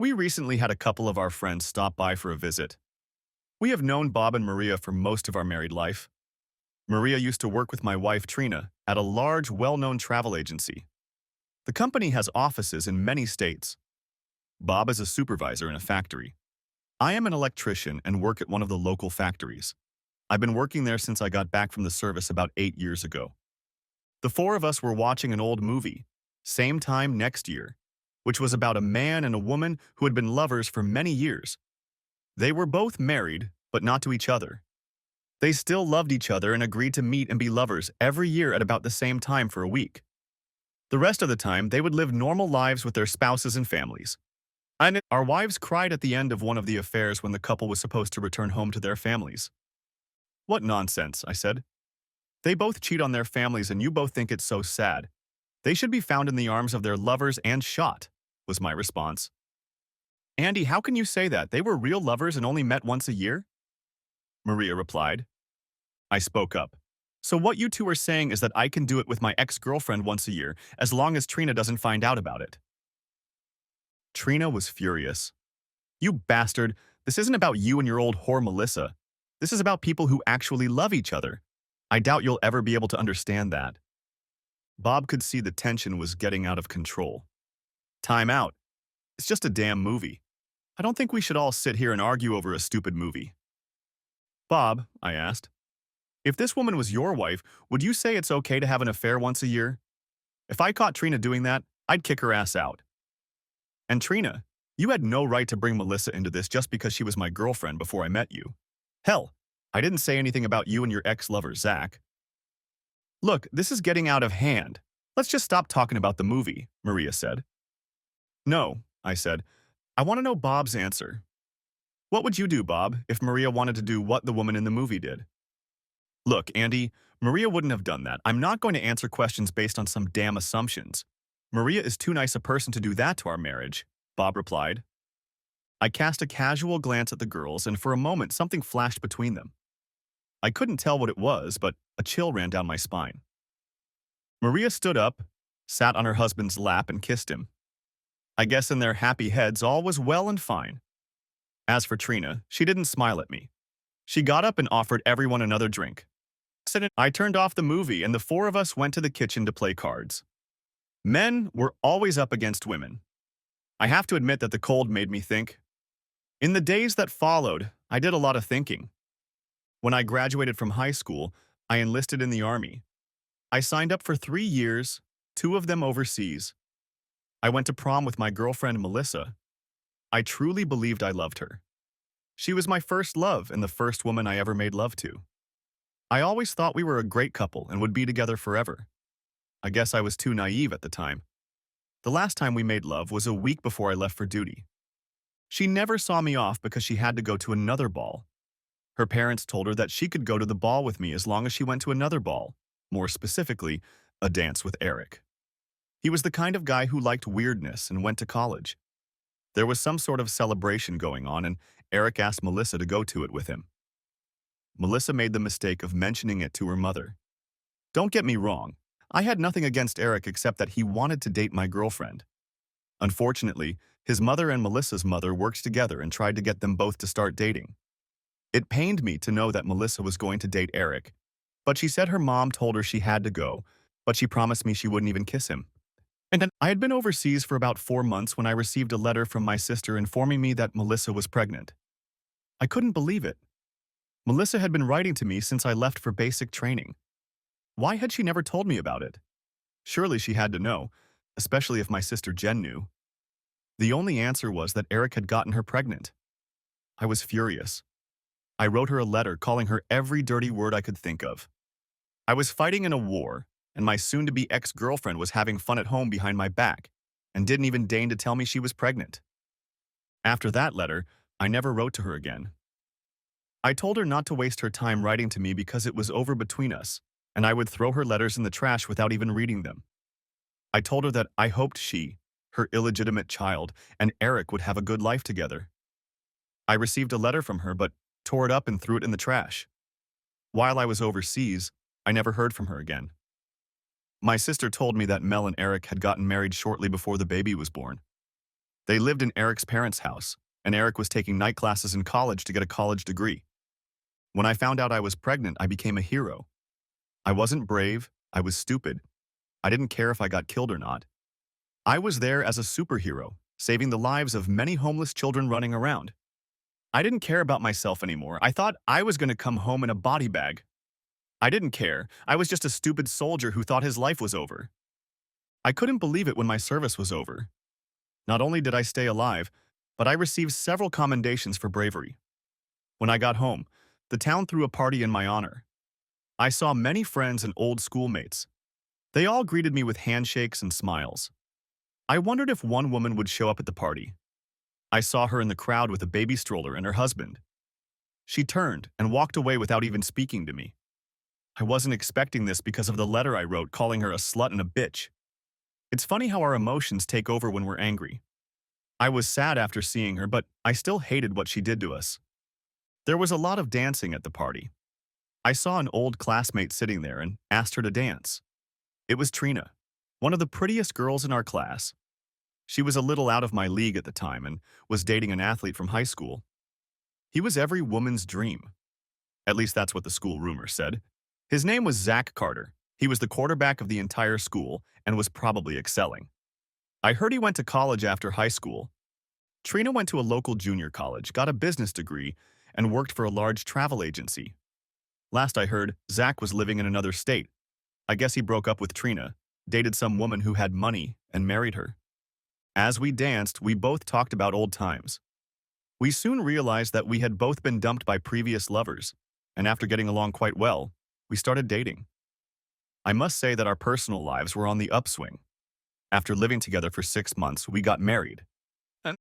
We recently had a couple of our friends stop by for a visit. We have known Bob and Maria for most of our married life. Maria used to work with my wife Trina at a large, well-known travel agency. The company has offices in many states. Bob is a supervisor in a factory. I am an electrician and work at one of the local factories. I've been working there since I got back from the service about 8 years ago. The four of us were watching an old movie, same time next year, which was about a man and a woman who had been lovers for many years. They were both married, but not to each other. They still loved each other and agreed to meet and be lovers every year at about the same time for a week. The rest of the time, they would live normal lives with their spouses and families. And our wives cried at the end of one of the affairs when the couple was supposed to return home to their families. What nonsense, I said. They both cheat on their families and you both think it's so sad. They should be found in the arms of their lovers and shot, was my response. Andy, how can you say that? They were real lovers and only met once a year? Maria replied. I spoke up. So what you two are saying is that I can do it with my ex-girlfriend once a year, as long as Trina doesn't find out about it. Trina was furious. You bastard, this isn't about you and your old whore Melissa. This is about people who actually love each other. I doubt you'll ever be able to understand that. Bob could see the tension was getting out of control. Time out. It's just a damn movie. I don't think we should all sit here and argue over a stupid movie. Bob, I asked, if this woman was your wife, would you say it's okay to have an affair once a year? If I caught Trina doing that, I'd kick her ass out. And Trina, you had no right to bring Melissa into this just because she was my girlfriend before I met you. Hell, I didn't say anything about you and your ex-lover, Zach. Look, this is getting out of hand. Let's just stop talking about the movie, Maria said. No, I said. I want to know Bob's answer. What would you do, Bob, if Maria wanted to do what the woman in the movie did? Look, Andy, Maria wouldn't have done that. I'm not going to answer questions based on some damn assumptions. Maria is too nice a person to do that to our marriage, Bob replied. I cast a casual glance at the girls, and for a moment something flashed between them. I couldn't tell what it was, but a chill ran down my spine. Maria stood up, sat on her husband's lap, and kissed him. I guess in their happy heads all was well and fine. As for Trina, she didn't smile at me. She got up and offered everyone another drink. I turned off the movie and the four of us went to the kitchen to play cards. Men were always up against women. I have to admit that the cold made me think. In the days that followed, I did a lot of thinking. When I graduated from high school, I enlisted in the Army. I signed up for 3 years, 2 of them overseas. I went to prom with my girlfriend Melissa. I truly believed I loved her. She was my first love and the first woman I ever made love to. I always thought we were a great couple and would be together forever. I guess I was too naive at the time. The last time we made love was a week before I left for duty. She never saw me off because she had to go to another ball. Her parents told her that she could go to the ball with me as long as she went to another ball, more specifically, a dance with Eric. He was the kind of guy who liked weirdness and went to college. There was some sort of celebration going on, and Eric asked Melissa to go to it with him. Melissa made the mistake of mentioning it to her mother. Don't get me wrong, I had nothing against Eric except that he wanted to date my girlfriend. Unfortunately, his mother and Melissa's mother worked together and tried to get them both to start dating. It pained me to know that Melissa was going to date Eric, but she said her mom told her she had to go, but she promised me she wouldn't even kiss him. And then I had been overseas for about 4 months when I received a letter from my sister informing me that Melissa was pregnant. I couldn't believe it. Melissa had been writing to me since I left for basic training. Why had she never told me about it? Surely she had to know, especially if my sister Jen knew. The only answer was that Eric had gotten her pregnant. I was furious. I wrote her a letter calling her every dirty word I could think of. I was fighting in a war, and my soon-to-be ex-girlfriend was having fun at home behind my back and didn't even deign to tell me she was pregnant. After that letter, I never wrote to her again. I told her not to waste her time writing to me because it was over between us, and I would throw her letters in the trash without even reading them. I told her that I hoped she, her illegitimate child, and Eric would have a good life together. I received a letter from her but tore it up and threw it in the trash. While I was overseas, I never heard from her again. My sister told me that Mel and Eric had gotten married shortly before the baby was born. They lived in Eric's parents' house, and Eric was taking night classes in college to get a college degree. When I found out I was pregnant, I became a hero. I wasn't brave, I was stupid. I didn't care if I got killed or not. I was there as a superhero, saving the lives of many homeless children running around. I didn't care about myself anymore. I thought I was going to come home in a body bag. I didn't care. I was just a stupid soldier who thought his life was over. I couldn't believe it when my service was over. Not only did I stay alive, but I received several commendations for bravery. When I got home, the town threw a party in my honor. I saw many friends and old schoolmates. They all greeted me with handshakes and smiles. I wondered if one woman would show up at the party. I saw her in the crowd with a baby stroller and her husband. She turned and walked away without even speaking to me. I wasn't expecting this because of the letter I wrote calling her a slut and a bitch. It's funny how our emotions take over when we're angry. I was sad after seeing her, but I still hated what she did to us. There was a lot of dancing at the party. I saw an old classmate sitting there and asked her to dance. It was Trina, one of the prettiest girls in our class. She was a little out of my league at the time and was dating an athlete from high school. He was every woman's dream. At least that's what the school rumor said. His name was Zach Carter. He was the quarterback of the entire school and was probably excelling. I heard he went to college after high school. Trina went to a local junior college, got a business degree, and worked for a large travel agency. Last I heard, Zach was living in another state. I guess he broke up with Trina, dated some woman who had money, and married her. As we danced, we both talked about old times. We soon realized that we had both been dumped by previous lovers, and after getting along quite well, we started dating. I must say that our personal lives were on the upswing. After living together for 6 months, we got married.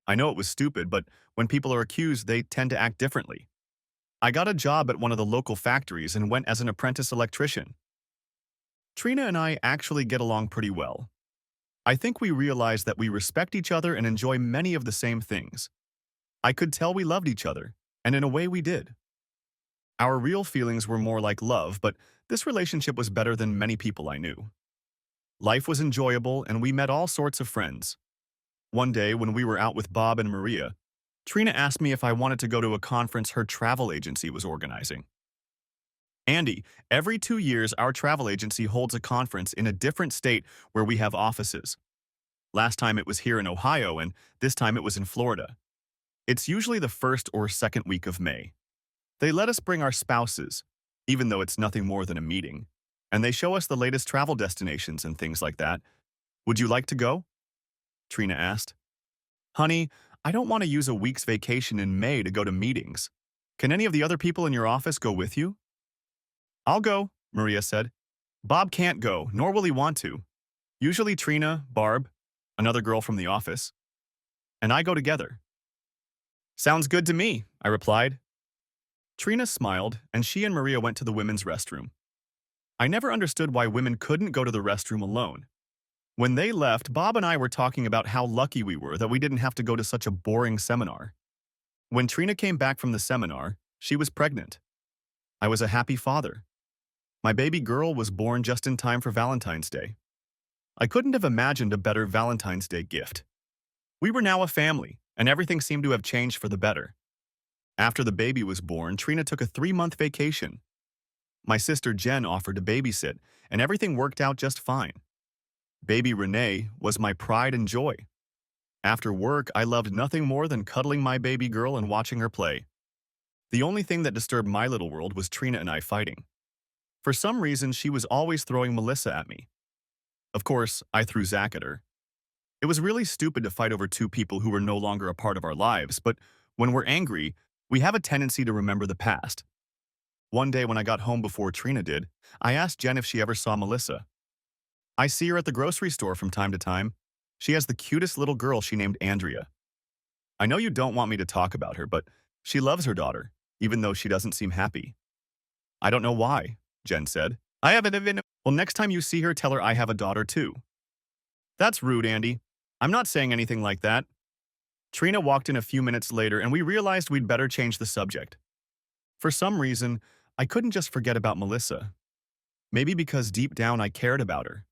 I know it was stupid, but when people are accused, they tend to act differently. I got a job at one of the local factories and went as an apprentice electrician. Trina and I actually get along pretty well. I think we realized that we respect each other and enjoy many of the same things. I could tell we loved each other, and in a way we did. Our real feelings were more like love, but this relationship was better than many people I knew. Life was enjoyable, and we met all sorts of friends. One day, when we were out with Bob and Maria, Trina asked me if I wanted to go to a conference her travel agency was organizing. Andy, every 2 years, our travel agency holds a conference in a different state where we have offices. Last time it was here in Ohio, and this time it was in Florida. It's usually the first or second week of May. They let us bring our spouses, even though it's nothing more than a meeting, and they show us the latest travel destinations and things like that. Would you like to go? Trina asked. Honey, I don't want to use a week's vacation in May to go to meetings. Can any of the other people in your office go with you? I'll go, Maria said. Bob can't go, nor will he want to. Usually Trina, Barb, another girl from the office, and I go together. Sounds good to me, I replied. Trina smiled, and she and Maria went to the women's restroom. I never understood why women couldn't go to the restroom alone. When they left, Bob and I were talking about how lucky we were that we didn't have to go to such a boring seminar. When Trina came back from the seminar, she was pregnant. I was a happy father. My baby girl was born just in time for Valentine's Day. I couldn't have imagined a better Valentine's Day gift. We were now a family, and everything seemed to have changed for the better. After the baby was born, Trina took a 3-month vacation. My sister Jen offered to babysit, and everything worked out just fine. Baby Renee was my pride and joy. After work, I loved nothing more than cuddling my baby girl and watching her play. The only thing that disturbed my little world was Trina and I fighting. For some reason, she was always throwing Melissa at me. Of course, I threw Zach at her. It was really stupid to fight over 2 people who were no longer a part of our lives, but when we're angry, we have a tendency to remember the past. One day when I got home before Trina did, I asked Jen if she ever saw Melissa. I see her at the grocery store from time to time. She has the cutest little girl she named Andrea. I know you don't want me to talk about her, but she loves her daughter, even though she doesn't seem happy. I don't know why, Jen said. I haven't even... Well, next time you see her, tell her I have a daughter too. That's rude, Andy. I'm not saying anything like that. Trina walked in a few minutes later, and we realized we'd better change the subject. For some reason, I couldn't just forget about Melissa. Maybe because deep down I cared about her.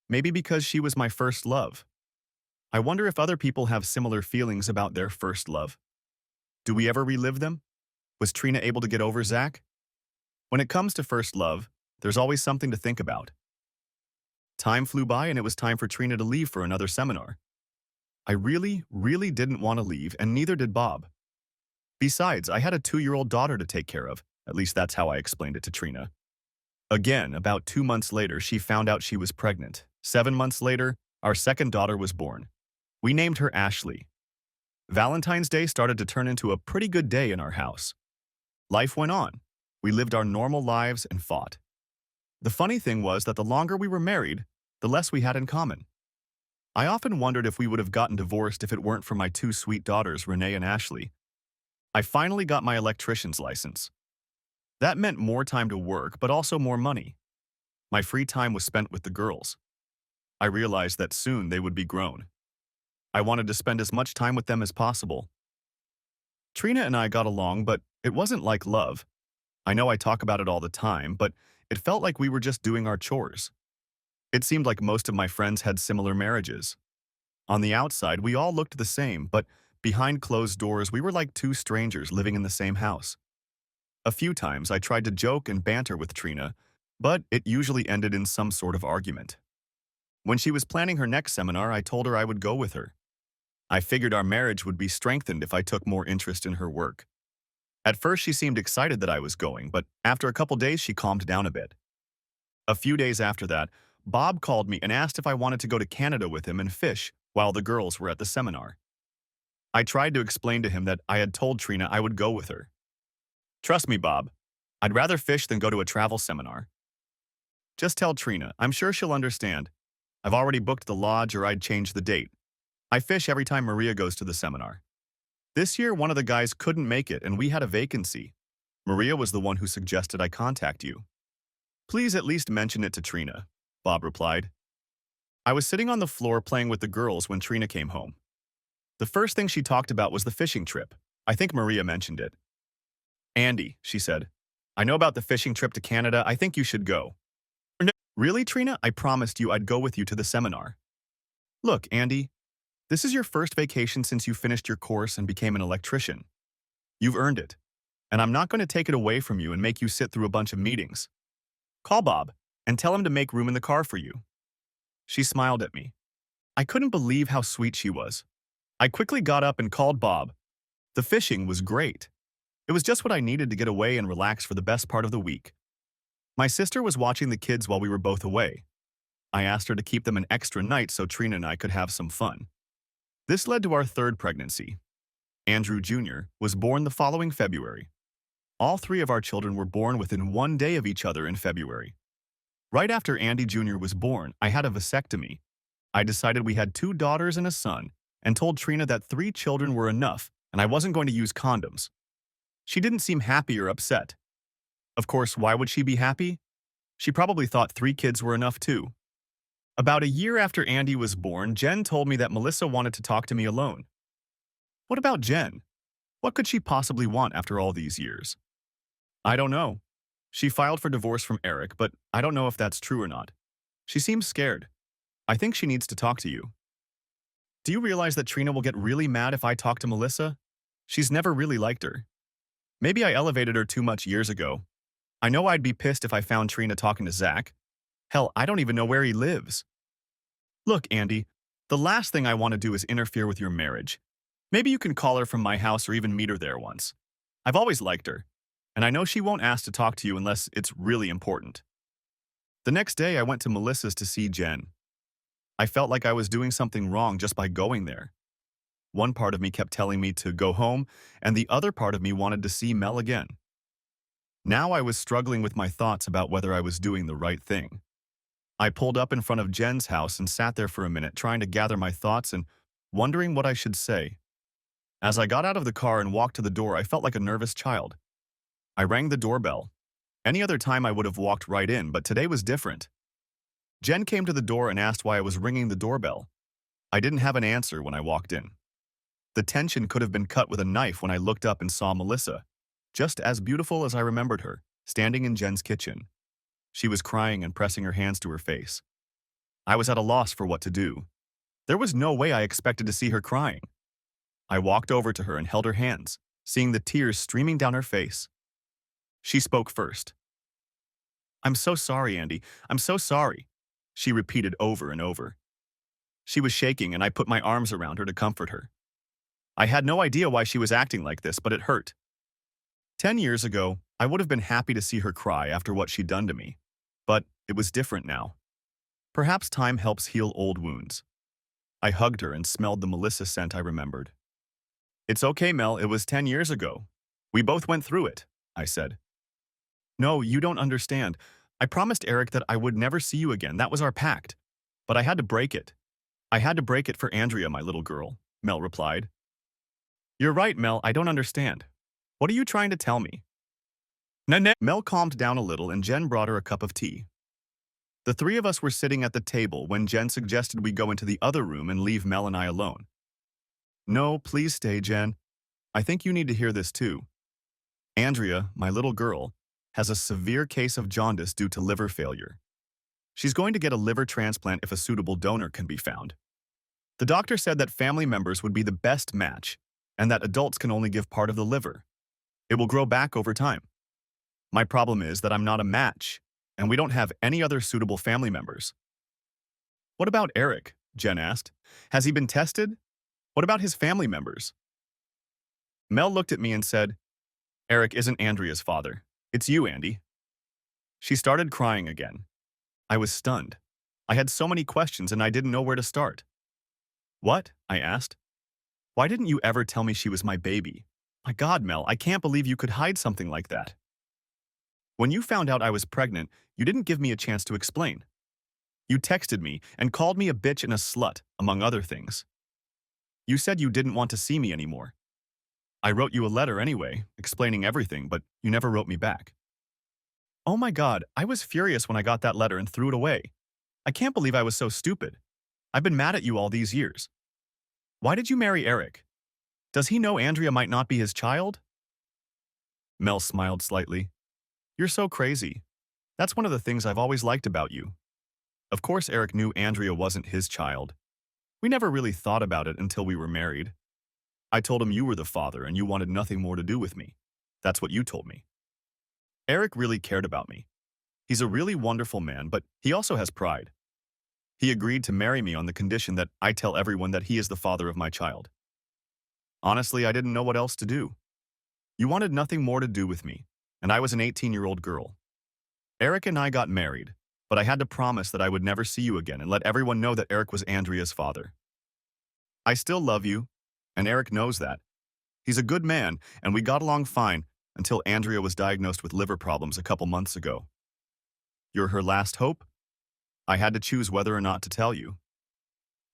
Maybe because she was my first love. I wonder if other people have similar feelings about their first love. Do we ever relive them? Was Trina able to get over Zach? When it comes to first love, there's always something to think about. Time flew by and it was time for Trina to leave for another seminar. I really didn't want to leave, and neither did Bob. Besides, I had a 2-year-old daughter to take care of. At least that's how I explained it to Trina. Again, about 2 months later, she found out she was pregnant. 7 months later, our second daughter was born. We named her Ashley. Valentine's Day started to turn into a pretty good day in our house. Life went on. We lived our normal lives and fought. The funny thing was that the longer we were married, the less we had in common. I often wondered if we would have gotten divorced if it weren't for my 2 sweet daughters, Renee and Ashley. I finally got my electrician's license. That meant more time to work, but also more money. My free time was spent with the girls. I realized that soon they would be grown. I wanted to spend as much time with them as possible. Trina and I got along, but it wasn't like love. I know I talk about it all the time, but it felt like we were just doing our chores. It seemed like most of my friends had similar marriages. On the outside, we all looked the same, but behind closed doors, we were like 2 strangers living in the same house. A few times, I tried to joke and banter with Trina, but it usually ended in some sort of argument. When she was planning her next seminar, I told her I would go with her. I figured our marriage would be strengthened if I took more interest in her work. At first, she seemed excited that I was going, but after a couple days, she calmed down a bit. A few days after that, Bob called me and asked if I wanted to go to Canada with him and fish while the girls were at the seminar. I tried to explain to him that I had told Trina I would go with her. Trust me, Bob. I'd rather fish than go to a travel seminar. Just tell Trina. I'm sure she'll understand. I've already booked the lodge or I'd change the date. I fish every time Maria goes to the seminar. This year, one of the guys couldn't make it and we had a vacancy. Maria was the one who suggested I contact you. Please at least mention it to Trina, Bob replied. I was sitting on the floor playing with the girls when Trina came home. The first thing she talked about was the fishing trip. I think Maria mentioned it. Andy, she said, I know about the fishing trip to Canada. I think you should go. No. Really, Trina? I promised you I'd go with you to the seminar. Look, Andy, this is your first vacation since you finished your course and became an electrician. You've earned it, and I'm not going to take it away from you and make you sit through a bunch of meetings. Call Bob and tell him to make room in the car for you. She smiled at me. I couldn't believe how sweet she was. I quickly got up and called Bob. The fishing was great. It was just what I needed to get away and relax for the best part of the week. My sister was watching the kids while we were both away. I asked her to keep them an extra night so Trina and I could have some fun. This led to our third pregnancy. Andrew Jr. was born the following February. All 3 of our children were born within 1 day of each other in February. Right after Andy Jr. was born, I had a vasectomy. I decided we had 2 daughters and a son and told Trina that 3 children were enough and I wasn't going to use condoms. She didn't seem happy or upset. Of course, why would she be happy? She probably thought 3 kids were enough too. About a year after Andy was born, Jen told me that Melissa wanted to talk to me alone. What about Jen? What could she possibly want after all these years? I don't know. She filed for divorce from Eric, but I don't know if that's true or not. She seems scared. I think she needs to talk to you. Do you realize that Trina will get really mad if I talk to Melissa? She's never really liked her. Maybe I elevated her too much years ago. I know I'd be pissed if I found Trina talking to Zach. Hell, I don't even know where he lives. Look, Andy, the last thing I want to do is interfere with your marriage. Maybe you can call her from my house or even meet her there once. I've always liked her, and I know she won't ask to talk to you unless it's really important. The next day, I went to Melissa's to see Jen. I felt like I was doing something wrong just by going there. One part of me kept telling me to go home, and the other part of me wanted to see Mel again. Now I was struggling with my thoughts about whether I was doing the right thing. I pulled up in front of Jen's house and sat there for a minute, trying to gather my thoughts and wondering what I should say. As I got out of the car and walked to the door, I felt like a nervous child. I rang the doorbell. Any other time I would have walked right in, but today was different. Jen came to the door and asked why I was ringing the doorbell. I didn't have an answer when I walked in. The tension could have been cut with a knife when I looked up and saw Melissa, just as beautiful as I remembered her, standing in Jen's kitchen. She was crying and pressing her hands to her face. I was at a loss for what to do. There was no way I expected to see her crying. I walked over to her and held her hands, seeing the tears streaming down her face. She spoke first. "I'm so sorry, Andy. I'm so sorry," she repeated over and over. She was shaking, and I put my arms around her to comfort her. I had no idea why she was acting like this, but it hurt. 10 years ago, I would have been happy to see her cry after what she'd done to me. But it was different now. Perhaps time helps heal old wounds. I hugged her and smelled the Melissa scent I remembered. "It's okay, Mel, it was 10 years ago. We both went through it," I said. "No, you don't understand. I promised Eric that I would never see you again. That was our pact. But I had to break it. I had to break it for Andrea, my little girl," Mel replied. "You're right, Mel, I don't understand. What are you trying to tell me?" Nene. Mel calmed down a little and Jen brought her a cup of tea. The three of us were sitting at the table when Jen suggested we go into the other room and leave Mel and I alone. "No, please stay, Jen. I think you need to hear this too. Andrea, my little girl, has a severe case of jaundice due to liver failure. She's going to get a liver transplant if a suitable donor can be found. The doctor said that family members would be the best match and that adults can only give part of the liver. It will grow back over time. My problem is that I'm not a match, and we don't have any other suitable family members." "What about Eric?" Jen asked. "Has he been tested? What about his family members?" Mel looked at me and said, "Eric isn't Andrea's father. It's you, Andy." She started crying again. I was stunned. I had so many questions and I didn't know where to start. "What?" I asked. "Why didn't you ever tell me she was my baby? My God, Mel, I can't believe you could hide something like that. When you found out I was pregnant, you didn't give me a chance to explain. You texted me and called me a bitch and a slut, among other things. You said you didn't want to see me anymore. I wrote you a letter anyway, explaining everything, but you never wrote me back. Oh my God, I was furious when I got that letter and threw it away. I can't believe I was so stupid. I've been mad at you all these years. Why did you marry Eric? Does he know Andrea might not be his child?" Mel smiled slightly. "You're so crazy. That's one of the things I've always liked about you. Of course Eric knew Andrea wasn't his child. We never really thought about it until we were married. I told him you were the father and you wanted nothing more to do with me. That's what you told me. Eric really cared about me. He's a really wonderful man, but he also has pride. He agreed to marry me on the condition that I tell everyone that he is the father of my child. Honestly, I didn't know what else to do. You wanted nothing more to do with me, and I was an 18-year-old girl. Eric and I got married, but I had to promise that I would never see you again and let everyone know that Eric was Andrea's father. I still love you, and Eric knows that. He's a good man, and we got along fine until Andrea was diagnosed with liver problems a couple months ago. You're her last hope? I had to choose whether or not to tell you.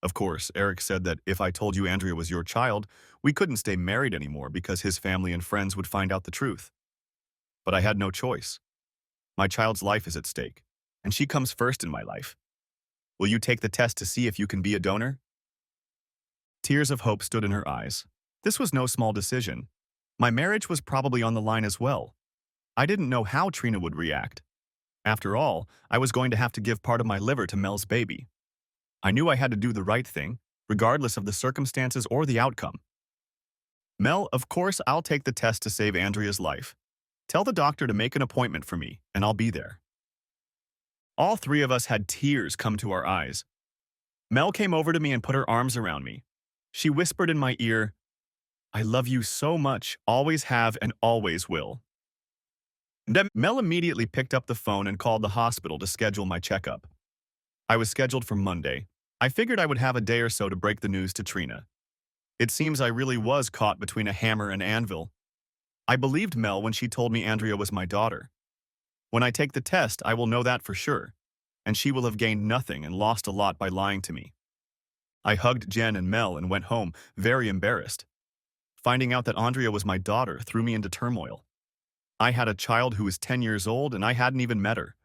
Of course, Eric said that if I told you Andrea was your child, we couldn't stay married anymore because his family and friends would find out the truth. But I had no choice. My child's life is at stake, and she comes first in my life. Will you take the test to see if you can be a donor?" Tears of hope stood in her eyes. This was no small decision. My marriage was probably on the line as well. I didn't know how Trina would react. After all, I was going to have to give part of my liver to Mel's baby. I knew I had to do the right thing, regardless of the circumstances or the outcome. "Mel, of course I'll take the test to save Andrea's life. Tell the doctor to make an appointment for me, and I'll be there." All three of us had tears come to our eyes. Mel came over to me and put her arms around me. She whispered in my ear, "I love you so much, always have and always will." Then Mel immediately picked up the phone and called the hospital to schedule my checkup. I was scheduled for Monday. I figured I would have a day or so to break the news to Trina. It seems I really was caught between a hammer and anvil. I believed Mel when she told me Andrea was my daughter. When I take the test, I will know that for sure, and she will have gained nothing and lost a lot by lying to me. I hugged Jen and Mel and went home, very embarrassed. Finding out that Andrea was my daughter threw me into turmoil. I had a child who was 10 years old and I hadn't even met her.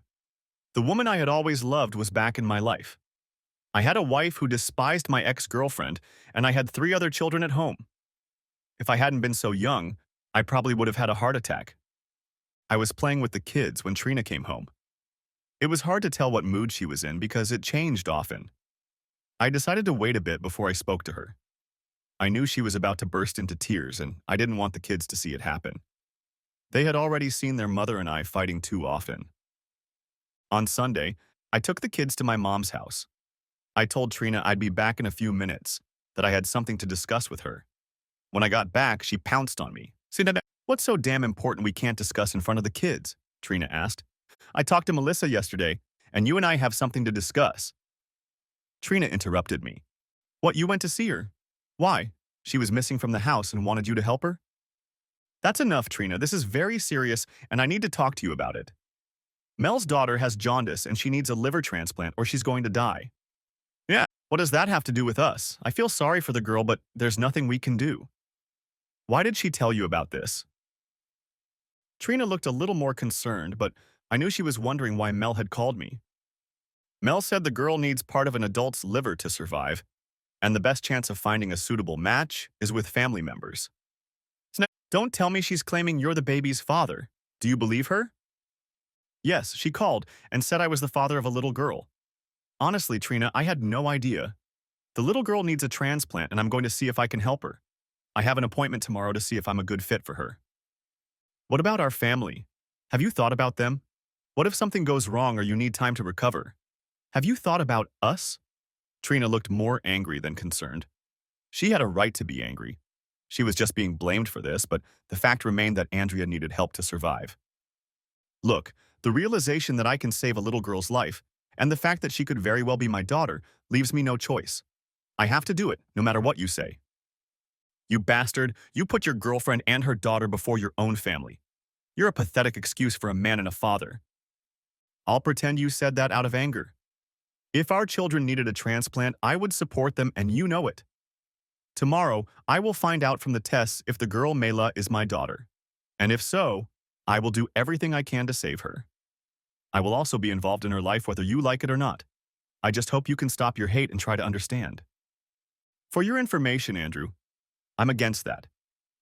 The woman I had always loved was back in my life. I had a wife who despised my ex-girlfriend, and I had 3 other children at home. If I hadn't been so young, I probably would have had a heart attack. I was playing with the kids when Trina came home. It was hard to tell what mood she was in because it changed often. I decided to wait a bit before I spoke to her. I knew she was about to burst into tears, and I didn't want the kids to see it happen. They had already seen their mother and I fighting too often. On Sunday, I took the kids to my mom's house. I told Trina I'd be back in a few minutes, that I had something to discuss with her. When I got back, she pounced on me. What's so damn important we can't discuss in front of the kids? Trina asked. I talked to Melissa yesterday, and you and I have something to discuss. Trina interrupted me. What, you went to see her? Why? She was missing from the house and wanted you to help her? That's enough, Trina. This is very serious, and I need to talk to you about it. Mel's daughter has jaundice and she needs a liver transplant or she's going to die. Yeah, what does that have to do with us? I feel sorry for the girl, but there's nothing we can do. Why did she tell you about this? Trina looked a little more concerned, but I knew she was wondering why Mel had called me. Mel said the girl needs part of an adult's liver to survive, and the best chance of finding a suitable match is with family members. Don't tell me she's claiming you're the baby's father. Do you believe her? Yes, she called and said I was the father of a little girl. Honestly, Trina, I had no idea. The little girl needs a transplant and I'm going to see if I can help her. I have an appointment tomorrow to see if I'm a good fit for her. What about our family? Have you thought about them? What if something goes wrong or you need time to recover? Have you thought about us? Trina looked more angry than concerned. She had a right to be angry. She was just being blamed for this, but the fact remained that Andrea needed help to survive. Look, the realization that I can save a little girl's life, and the fact that she could very well be my daughter, leaves me no choice. I have to do it, no matter what you say. You bastard, you put your girlfriend and her daughter before your own family. You're a pathetic excuse for a man and a father. I'll pretend you said that out of anger. If our children needed a transplant, I would support them and you know it. Tomorrow, I will find out from the tests if the girl Mela is my daughter. And if so, I will do everything I can to save her. I will also be involved in her life whether you like it or not. I just hope you can stop your hate and try to understand. For your information, Andrew, I'm against that.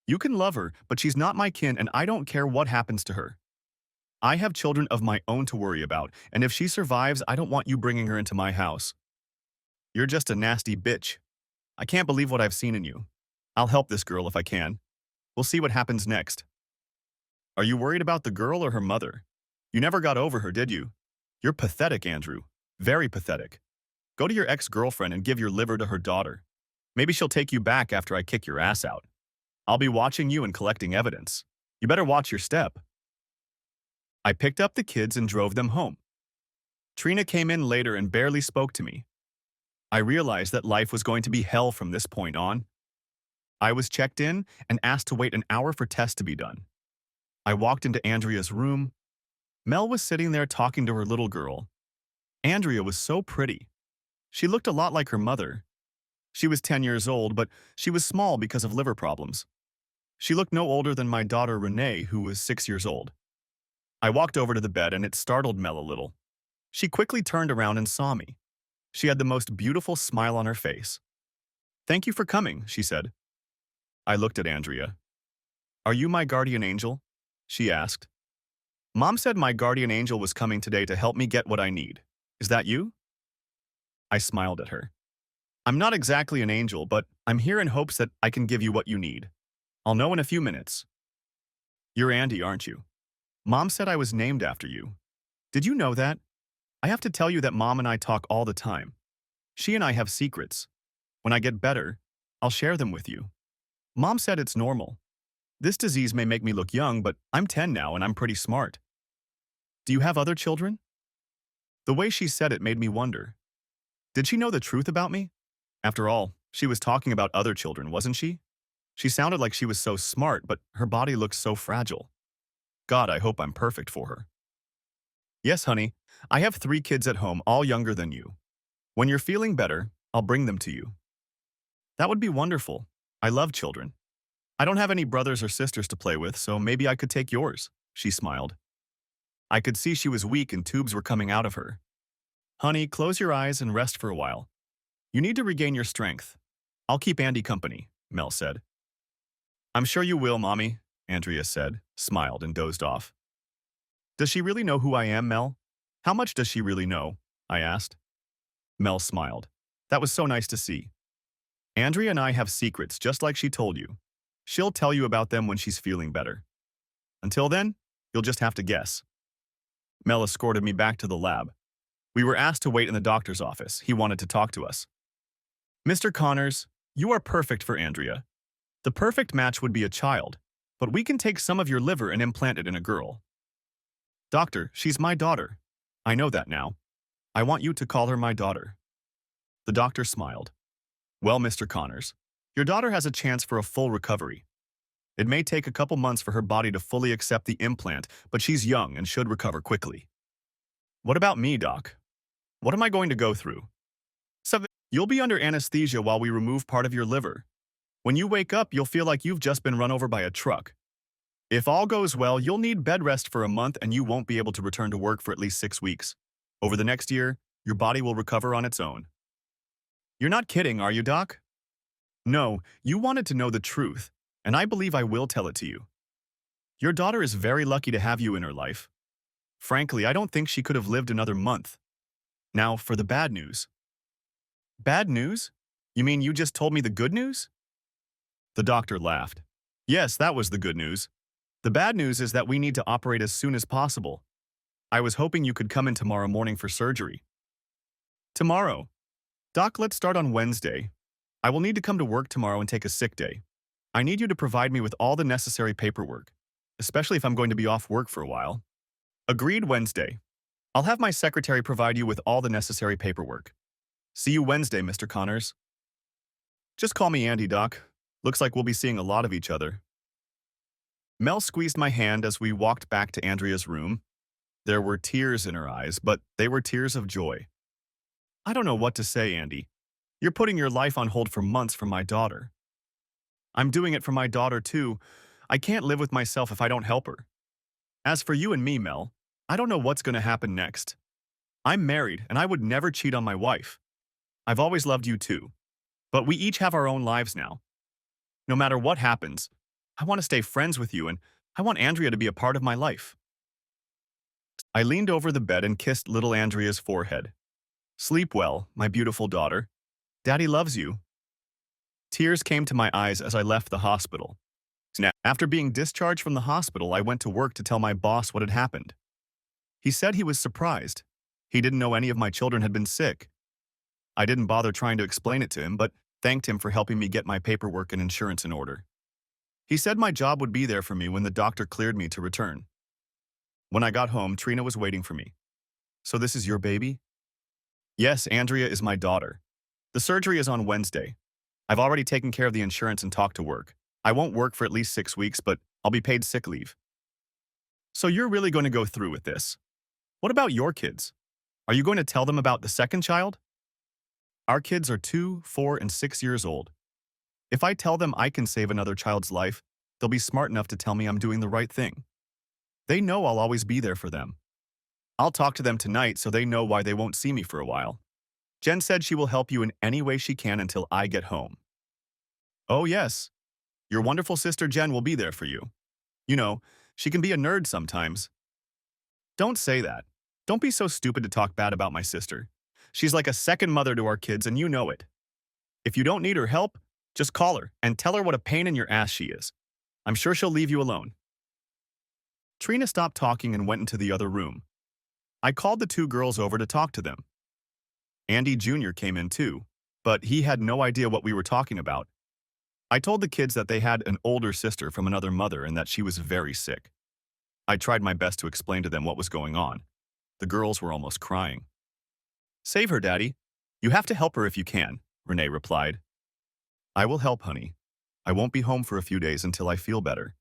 You can love her, but she's not my kin and I don't care what happens to her. I have children of my own to worry about, and if she survives, I don't want you bringing her into my house. You're just a nasty bitch. I can't believe what I've seen in you. I'll help this girl if I can. We'll see what happens next. Are you worried about the girl or her mother? You never got over her, did you? You're pathetic, Andrew. Very pathetic. Go to your ex-girlfriend and give your liver to her daughter. Maybe she'll take you back after I kick your ass out. I'll be watching you and collecting evidence. You better watch your step. I picked up the kids and drove them home. Trina came in later and barely spoke to me. I realized that life was going to be hell from this point on. I was checked in and asked to wait an hour for tests to be done. I walked into Andrea's room. Mel was sitting there talking to her little girl. Andrea was so pretty. She looked a lot like her mother. She was 10 years old, but she was small because of liver problems. She looked no older than my daughter Renee, who was 6 years old. I walked over to the bed and it startled Mel a little. She quickly turned around and saw me. She had the most beautiful smile on her face. "Thank you for coming," she said. I looked at Andrea. "Are you my guardian angel?" she asked. "Mom said my guardian angel was coming today to help me get what I need. Is that you?" I smiled at her. "I'm not exactly an angel, but I'm here in hopes that I can give you what you need. I'll know in a few minutes." "You're Andy, aren't you? Mom said I was named after you. Did you know that? I have to tell you that Mom and I talk all the time. She and I have secrets. When I get better, I'll share them with you. Mom said it's normal. This disease may make me look young, but I'm 10 now and I'm pretty smart. Do you have other children?" The way she said it made me wonder. Did she know the truth about me? After all, she was talking about other children, wasn't she? She sounded like she was so smart, but her body looked so fragile. God, I hope I'm perfect for her. "Yes, honey. I have 3 kids at home, all younger than you. When you're feeling better, I'll bring them to you." "That would be wonderful. I love children. I don't have any brothers or sisters to play with, so maybe I could take yours," she smiled. I could see she was weak and tubes were coming out of her. "Honey, close your eyes and rest for a while. You need to regain your strength. I'll keep Andy company," Mel said. "I'm sure you will, Mommy," Andrea said, smiled, and dozed off. "Does she really know who I am, Mel? How much does she really know?" I asked. Mel smiled. That was so nice to see. Andrea and I have secrets just like she told you. She'll tell you about them when she's feeling better. Until then, you'll just have to guess. Mel escorted me back to the lab. We were asked to wait in the doctor's office. He wanted to talk to us. Mr. Connors, you are perfect for Andrea. The perfect match would be a child, but we can take some of your liver and implant it in a girl. Doctor, she's my daughter. I know that now. I want you to call her my daughter. The doctor smiled. Well, Mr. Connors, your daughter has a chance for a full recovery. It may take a couple months for her body to fully accept the implant, but she's young and should recover quickly. What about me, Doc? What am I going to go through? 7. You'll be under anesthesia while we remove part of your liver. When you wake up, you'll feel like you've just been run over by a truck. If all goes well, you'll need bed rest for a month and you won't be able to return to work for at least 6 weeks. Over the next year, your body will recover on its own. You're not kidding, are you, Doc? No, you wanted to know the truth, and I believe I will tell it to you. Your daughter is very lucky to have you in her life. Frankly, I don't think she could have lived another month. Now, for the bad news. Bad news? You mean you just told me the good news? The doctor laughed. Yes, that was the good news. The bad news is that we need to operate as soon as possible. I was hoping you could come in tomorrow morning for surgery. Tomorrow? Doc, let's start on Wednesday. I will need to come to work tomorrow and take a sick day. I need you to provide me with all the necessary paperwork, especially if I'm going to be off work for a while. Agreed, Wednesday. I'll have my secretary provide you with all the necessary paperwork. See you Wednesday, Mr. Connors. Just call me Andy, Doc. Looks like we'll be seeing a lot of each other. Mel squeezed my hand as we walked back to Andrea's room. There were tears in her eyes, but they were tears of joy. I don't know what to say, Andy. You're putting your life on hold for months for my daughter. I'm doing it for my daughter, too. I can't live with myself if I don't help her. As for you and me, Mel, I don't know what's going to happen next. I'm married, and I would never cheat on my wife. I've always loved you, too. But we each have our own lives now. No matter what happens, I want to stay friends with you, and I want Andrea to be a part of my life. I leaned over the bed and kissed little Andrea's forehead. Sleep well, my beautiful daughter. Daddy loves you. Tears came to my eyes as I left the hospital. After being discharged from the hospital, I went to work to tell my boss what had happened. He said he was surprised. He didn't know any of my children had been sick. I didn't bother trying to explain it to him, but thanked him for helping me get my paperwork and insurance in order. He said my job would be there for me when the doctor cleared me to return. When I got home, Trina was waiting for me. So this is your baby? Yes, Andrea is my daughter. The surgery is on Wednesday. I've already taken care of the insurance and talked to work. I won't work for at least 6 weeks, but I'll be paid sick leave. So you're really going to go through with this? What about your kids? Are you going to tell them about the second child? Our kids are 2, 4, and 6 years old. If I tell them I can save another child's life, they'll be smart enough to tell me I'm doing the right thing. They know I'll always be there for them. I'll talk to them tonight so they know why they won't see me for a while. Jen said she will help you in any way she can until I get home. Oh yes, your wonderful sister Jen will be there for you. You know, she can be a nerd sometimes. Don't say that. Don't be so stupid to talk bad about my sister. She's like a second mother to our kids and you know it. If you don't need her help, just call her and tell her what a pain in your ass she is. I'm sure she'll leave you alone. Trina stopped talking and went into the other room. I called the 2 girls over to talk to them. Andy Jr. came in too, but he had no idea what we were talking about. I told the kids that they had an older sister from another mother and that she was very sick. I tried my best to explain to them what was going on. The girls were almost crying. Save her, Daddy. You have to help her if you can, Renee replied. I will help, honey. I won't be home for a few days until I feel better.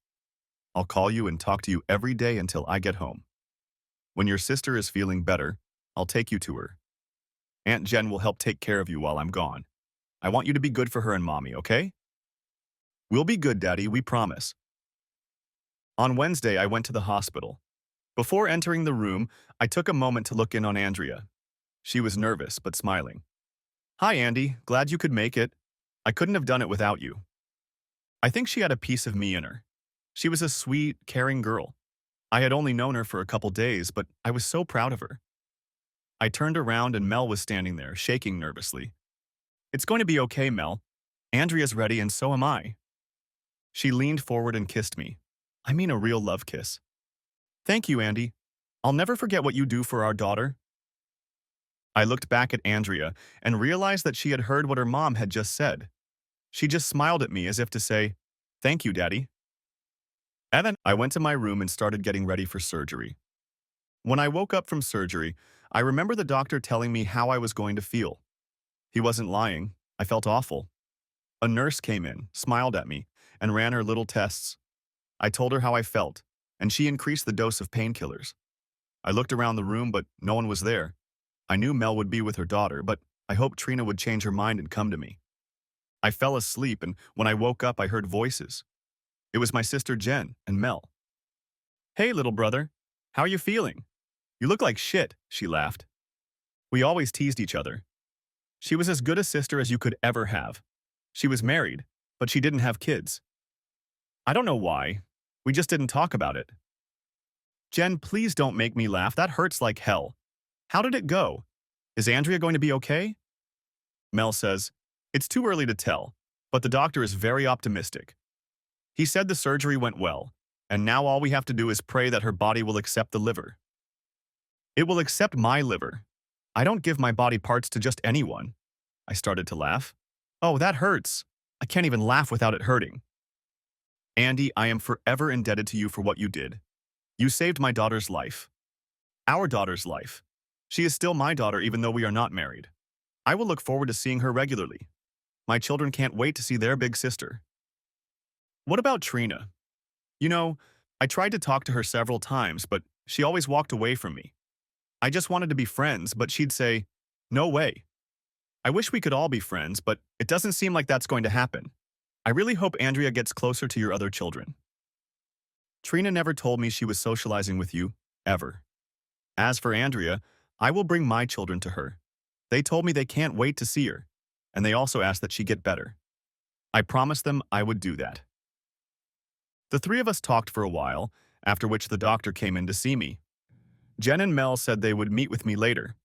I'll call you and talk to you every day until I get home. When your sister is feeling better, I'll take you to her. Aunt Jen will help take care of you while I'm gone. I want you to be good for her and Mommy, okay? We'll be good, Daddy, we promise. On Wednesday, I went to the hospital. Before entering the room, I took a moment to look in on Andrea. She was nervous, but smiling. Hi, Andy. Glad you could make it. I couldn't have done it without you. I think she had a piece of me in her. She was a sweet, caring girl. I had only known her for a couple days, but I was so proud of her. I turned around and Mel was standing there, shaking nervously. It's going to be okay, Mel. Andrea's ready and so am I. She leaned forward and kissed me. I mean a real love kiss. Thank you, Andy. I'll never forget what you do for our daughter. I looked back at Andrea and realized that she had heard what her mom had just said. She just smiled at me as if to say, "Thank you, Daddy." And then I went to my room and started getting ready for surgery. When I woke up from surgery, I remember the doctor telling me how I was going to feel. He wasn't lying. I felt awful. A nurse came in, smiled at me, and ran her little tests. I told her how I felt, and she increased the dose of painkillers. I looked around the room, but no one was there. I knew Mel would be with her daughter, but I hoped Trina would change her mind and come to me. I fell asleep, and when I woke up, I heard voices. It was my sister Jen and Mel. "Hey, little brother. How are you feeling? You look like shit," she laughed. We always teased each other. She was as good a sister as you could ever have. She was married, but she didn't have kids. I don't know why. We just didn't talk about it. Jen, please don't make me laugh. That hurts like hell. How did it go? Is Andrea going to be okay? Mel says, "It's too early to tell, but the doctor is very optimistic. He said the surgery went well, and now all we have to do is pray that her body will accept the liver." "It will accept my liver. I don't give my body parts to just anyone." I started to laugh. "Oh, that hurts. I can't even laugh without it hurting." "Andy, I am forever indebted to you for what you did. You saved my daughter's life. Our daughter's life. She is still my daughter even though we are not married. I will look forward to seeing her regularly. My children can't wait to see their big sister." "What about Trina? You know, I tried to talk to her several times, but she always walked away from me. I just wanted to be friends, but she'd say, 'No way.' I wish we could all be friends, but it doesn't seem like that's going to happen. I really hope Andrea gets closer to your other children." "Trina never told me she was socializing with you, ever. As for Andrea, I will bring my children to her. They told me they can't wait to see her, and they also asked that she get better. I promised them I would do that." The three of us talked for a while, after which the doctor came in to see me. Jen and Mel said they would meet with me later.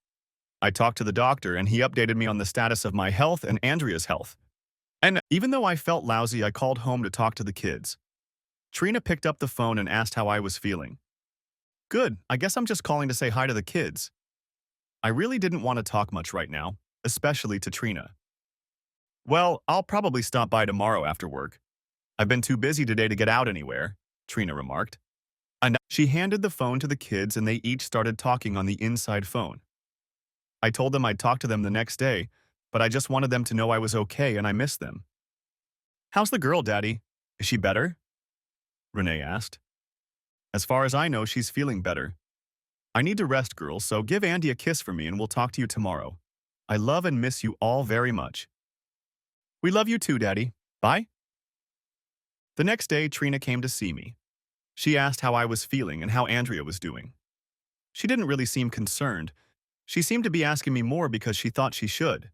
I talked to the doctor, and he updated me on the status of my health and Andrea's health. And even though I felt lousy, I called home to talk to the kids. Trina picked up the phone and asked how I was feeling. "Good, I guess I'm just calling to say hi to the kids." I really didn't want to talk much right now, especially to Trina. "Well, I'll probably stop by tomorrow after work. I've been too busy today to get out anywhere," Trina remarked. And she handed the phone to the kids and they each started talking on the inside phone. I told them I'd talk to them the next day, but I just wanted them to know I was okay and I missed them. "How's the girl, Daddy? Is she better?" Renee asked. "As far as I know, she's feeling better. I need to rest, girls, so give Andy a kiss for me and we'll talk to you tomorrow. I love and miss you all very much." "We love you too, Daddy. Bye." The next day, Trina came to see me. She asked how I was feeling and how Andrea was doing. She didn't really seem concerned. She seemed to be asking me more because she thought she should.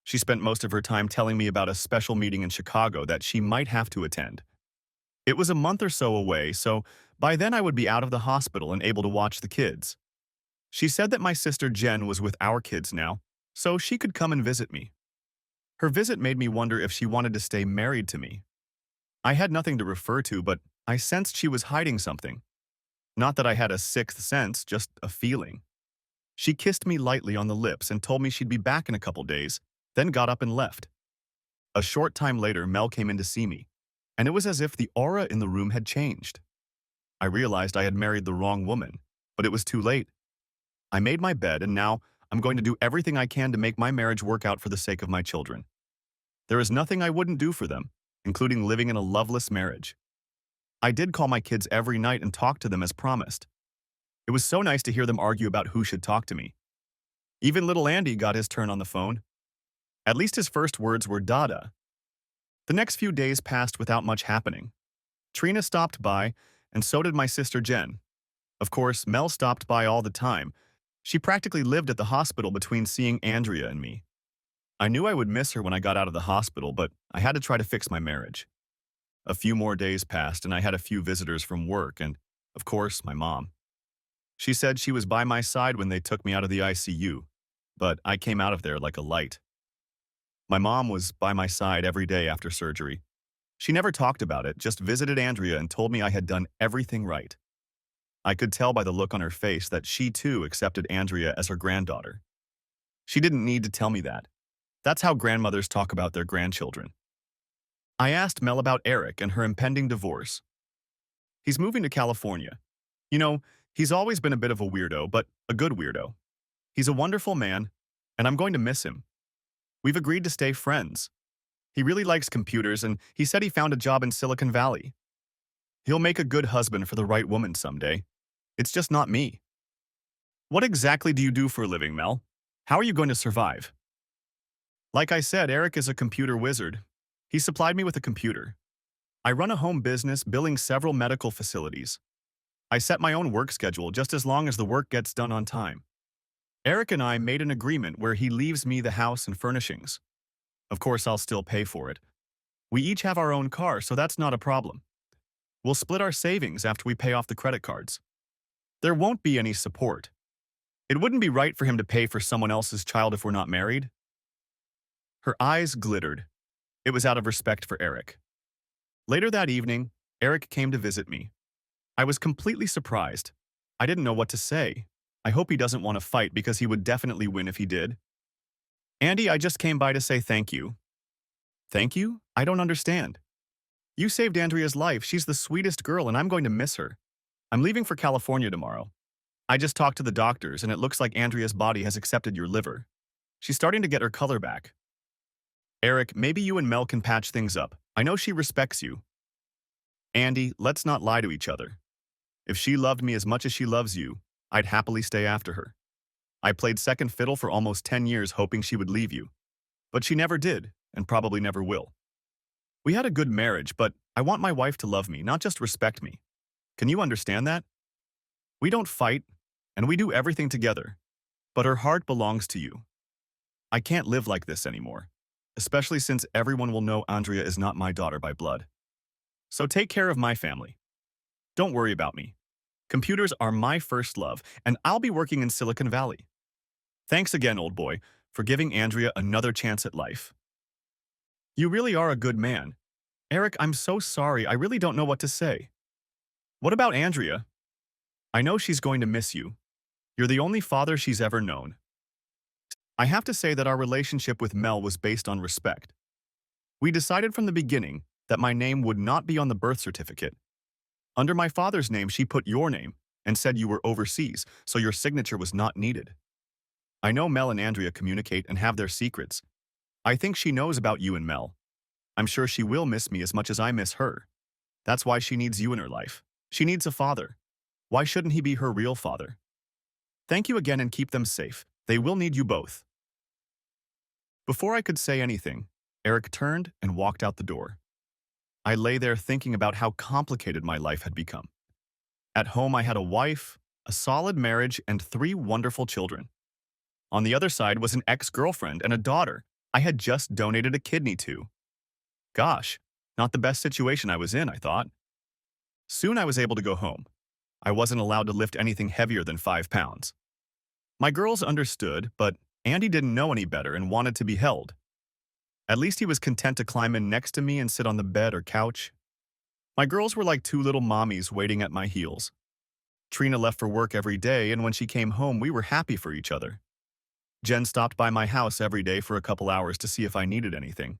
She spent most of her time telling me about a special meeting in Chicago that she might have to attend. It was a month or so away, so by then I would be out of the hospital and able to watch the kids. She said that my sister Jen was with our kids now, so she could come and visit me. Her visit made me wonder if she wanted to stay married to me. I had nothing to refer to, but I sensed she was hiding something. Not that I had a sixth sense, just a feeling. She kissed me lightly on the lips and told me she'd be back in a couple days, then got up and left. A short time later, Mel came in to see me, and it was as if the aura in the room had changed. I realized I had married the wrong woman, but it was too late. I made my bed, and now I'm going to do everything I can to make my marriage work out for the sake of my children. There is nothing I wouldn't do for them, including living in a loveless marriage. I did call my kids every night and talk to them as promised. It was so nice to hear them argue about who should talk to me. Even little Andy got his turn on the phone. At least his first words were Dada. The next few days passed without much happening. Trina stopped by, and so did my sister Jen. Of course, Mel stopped by all the time. She practically lived at the hospital between seeing Andrea and me. I knew I would miss her when I got out of the hospital, but I had to try to fix my marriage. A few more days passed, and I had a few visitors from work and, of course, my mom. She said she was by my side when they took me out of the ICU, but I came out of there like a light. My mom was by my side every day after surgery. She never talked about it, just visited Andrea and told me I had done everything right. I could tell by the look on her face that she too accepted Andrea as her granddaughter. She didn't need to tell me that. That's how grandmothers talk about their grandchildren. I asked Mel about Eric and her impending divorce. He's moving to California. You know, he's always been a bit of a weirdo, but a good weirdo. He's a wonderful man, and I'm going to miss him. We've agreed to stay friends. He really likes computers, and he said he found a job in Silicon Valley. He'll make a good husband for the right woman someday. It's just not me. What exactly do you do for a living, Mel? How are you going to survive? Like I said, Eric is a computer wizard. He supplied me with a computer. I run a home business billing several medical facilities. I set my own work schedule just as long as the work gets done on time. Eric and I made an agreement where he leaves me the house and furnishings. Of course, I'll still pay for it. We each have our own car, so that's not a problem. We'll split our savings after we pay off the credit cards. There won't be any support. It wouldn't be right for him to pay for someone else's child if we're not married. Her eyes glittered. It was out of respect for Eric. Later that evening, Eric came to visit me. I was completely surprised. I didn't know what to say. I hope he doesn't want to fight because he would definitely win if he did. Andy, I just came by to say thank you. Thank you? I don't understand. You saved Andrea's life. She's the sweetest girl and I'm going to miss her. I'm leaving for California tomorrow. I just talked to the doctors and it looks like Andrea's body has accepted your liver. She's starting to get her color back. Eric, maybe you and Mel can patch things up. I know she respects you. Andy, let's not lie to each other. If she loved me as much as she loves you, I'd happily stay after her. I played second fiddle for almost 10 years hoping she would leave you. But she never did, and probably never will. We had a good marriage, but I want my wife to love me, not just respect me. Can you understand that? We don't fight, and we do everything together. But her heart belongs to you. I can't live like this anymore, especially since everyone will know Andrea is not my daughter by blood. So take care of my family. Don't worry about me. Computers are my first love, and I'll be working in Silicon Valley. Thanks again, old boy, for giving Andrea another chance at life. You really are a good man. Eric, I'm so sorry. I really don't know what to say. What about Andrea? I know she's going to miss you. You're the only father she's ever known. I have to say that our relationship with Mel was based on respect. We decided from the beginning that my name would not be on the birth certificate. Under my father's name, she put your name and said you were overseas, so your signature was not needed. I know Mel and Andrea communicate and have their secrets. I think she knows about you and Mel. I'm sure she will miss me as much as I miss her. That's why she needs you in her life. She needs a father. Why shouldn't he be her real father? Thank you again and keep them safe. They will need you both. Before I could say anything, Eric turned and walked out the door. I lay there thinking about how complicated my life had become. At home, I had a wife, a solid marriage, and 3 wonderful children. On the other side was an ex-girlfriend and a daughter I had just donated a kidney to. Gosh, not the best situation I was in, I thought. Soon I was able to go home. I wasn't allowed to lift anything heavier than 5 pounds. My girls understood, but Andy didn't know any better and wanted to be held. At least he was content to climb in next to me and sit on the bed or couch. My girls were like 2 little mommies waiting at my heels. Trina left for work every day, and when she came home, we were happy for each other. Jen stopped by my house every day for a couple hours to see if I needed anything.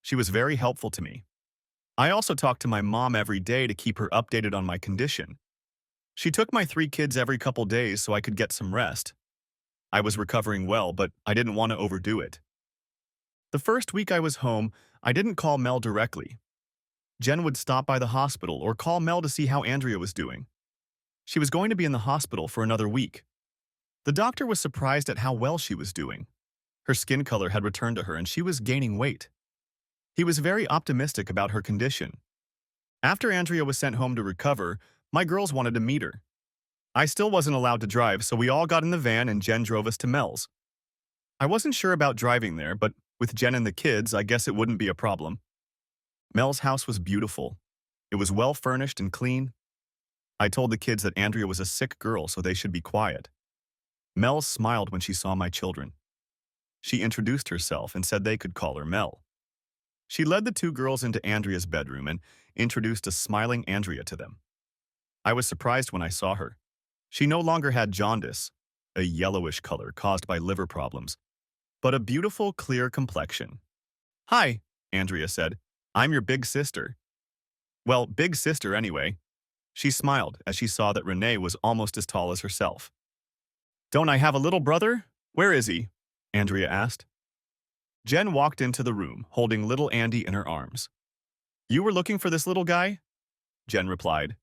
She was very helpful to me. I also talked to my mom every day to keep her updated on my condition. She took my 3 kids every couple days so I could get some rest. I was recovering well, but I didn't want to overdo it. The first week I was home, I didn't call Mel directly. Jen would stop by the hospital or call Mel to see how Andrea was doing. She was going to be in the hospital for another week. The doctor was surprised at how well she was doing. Her skin color had returned to her and she was gaining weight. He was very optimistic about her condition. After Andrea was sent home to recover, my girls wanted to meet her. I still wasn't allowed to drive, so we all got in the van and Jen drove us to Mel's. I wasn't sure about driving there, but with Jen and the kids, I guess it wouldn't be a problem. Mel's house was beautiful. It was well furnished and clean. I told the kids that Andrea was a sick girl, so they should be quiet. Mel smiled when she saw my children. She introduced herself and said they could call her Mel. She led the two girls into Andrea's bedroom and introduced a smiling Andrea to them. I was surprised when I saw her. She no longer had jaundice, a yellowish color caused by liver problems, but a beautiful, clear complexion. "Hi," Andrea said. "I'm your big sister." "Well, big sister anyway." She smiled as she saw that Renee was almost as tall as herself. "Don't I have a little brother? Where is he?" Andrea asked. Jen walked into the room, holding little Andy in her arms. "You were looking for this little guy?" Jen replied.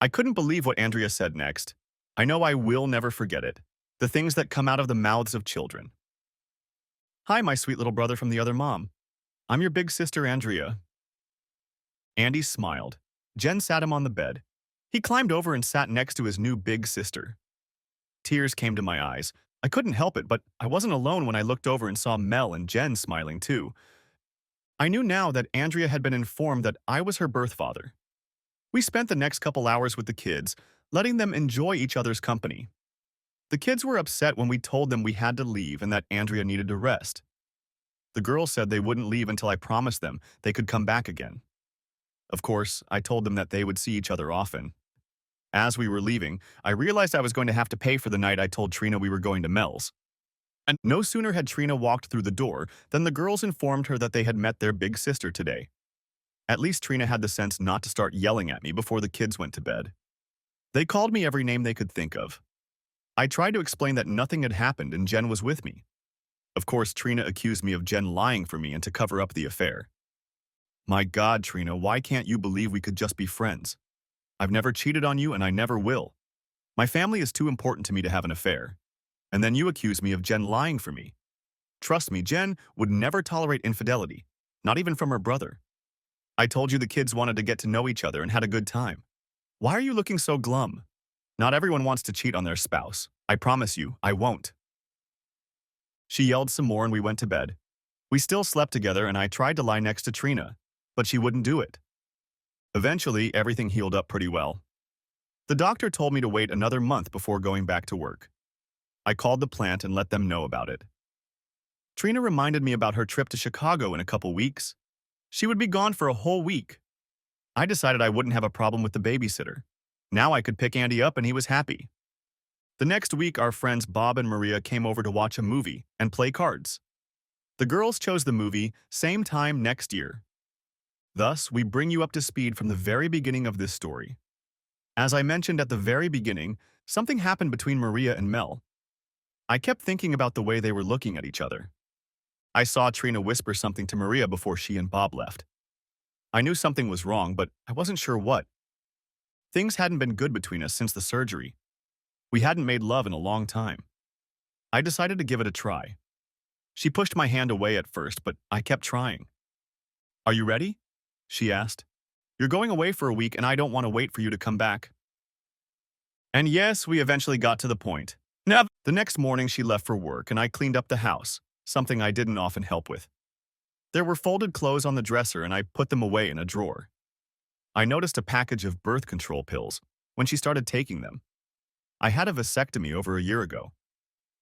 I couldn't believe what Andrea said next. I know I will never forget it. The things that come out of the mouths of children. "Hi, my sweet little brother from the other mom. I'm your big sister, Andrea." Andy smiled. Jen sat him on the bed. He climbed over and sat next to his new big sister. Tears came to my eyes. I couldn't help it, but I wasn't alone when I looked over and saw Mel and Jen smiling too. I knew now that Andrea had been informed that I was her birth father. We spent the next couple hours with the kids, letting them enjoy each other's company. The kids were upset when we told them we had to leave and that Andrea needed to rest. The girls said they wouldn't leave until I promised them they could come back again. Of course, I told them that they would see each other often. As we were leaving, I realized I was going to have to pay for the night I told Trina we were going to Mel's. And no sooner had Trina walked through the door than the girls informed her that they had met their big sister today. At least Trina had the sense not to start yelling at me before the kids went to bed. They called me every name they could think of. I tried to explain that nothing had happened and Jen was with me. Of course, Trina accused me of Jen lying for me and to cover up the affair. My God, Trina, why can't you believe we could just be friends? I've never cheated on you and I never will. My family is too important to me to have an affair. And then you accuse me of Jen lying for me. Trust me, Jen would never tolerate infidelity, not even from her brother. I told you the kids wanted to get to know each other and had a good time. Why are you looking so glum? Not everyone wants to cheat on their spouse. I promise you, I won't. She yelled some more and we went to bed. We still slept together and I tried to lie next to Trina, but she wouldn't do it. Eventually, everything healed up pretty well. The doctor told me to wait another month before going back to work. I called the plant and let them know about it. Trina reminded me about her trip to Chicago in a couple weeks. She would be gone for a whole week. I decided I wouldn't have a problem with the babysitter. Now I could pick Andy up and he was happy. The next week, our friends Bob and Maria came over to watch a movie and play cards. The girls chose the movie same time next year. Thus, we bring you up to speed from the very beginning of this story. As I mentioned at the very beginning, something happened between Maria and Mel. I kept thinking about the way they were looking at each other. I saw Trina whisper something to Maria before she and Bob left. I knew something was wrong, but I wasn't sure what. Things hadn't been good between us since the surgery. We hadn't made love in a long time. I decided to give it a try. She pushed my hand away at first, but I kept trying. "Are you ready?" she asked. "You're going away for a week and I don't want to wait for you to come back." And yes, we eventually got to the point. Now, the next morning she left for work and I cleaned up the house, something I didn't often help with. There were folded clothes on the dresser and I put them away in a drawer. I noticed a package of birth control pills when she started taking them. I had a vasectomy over a year ago.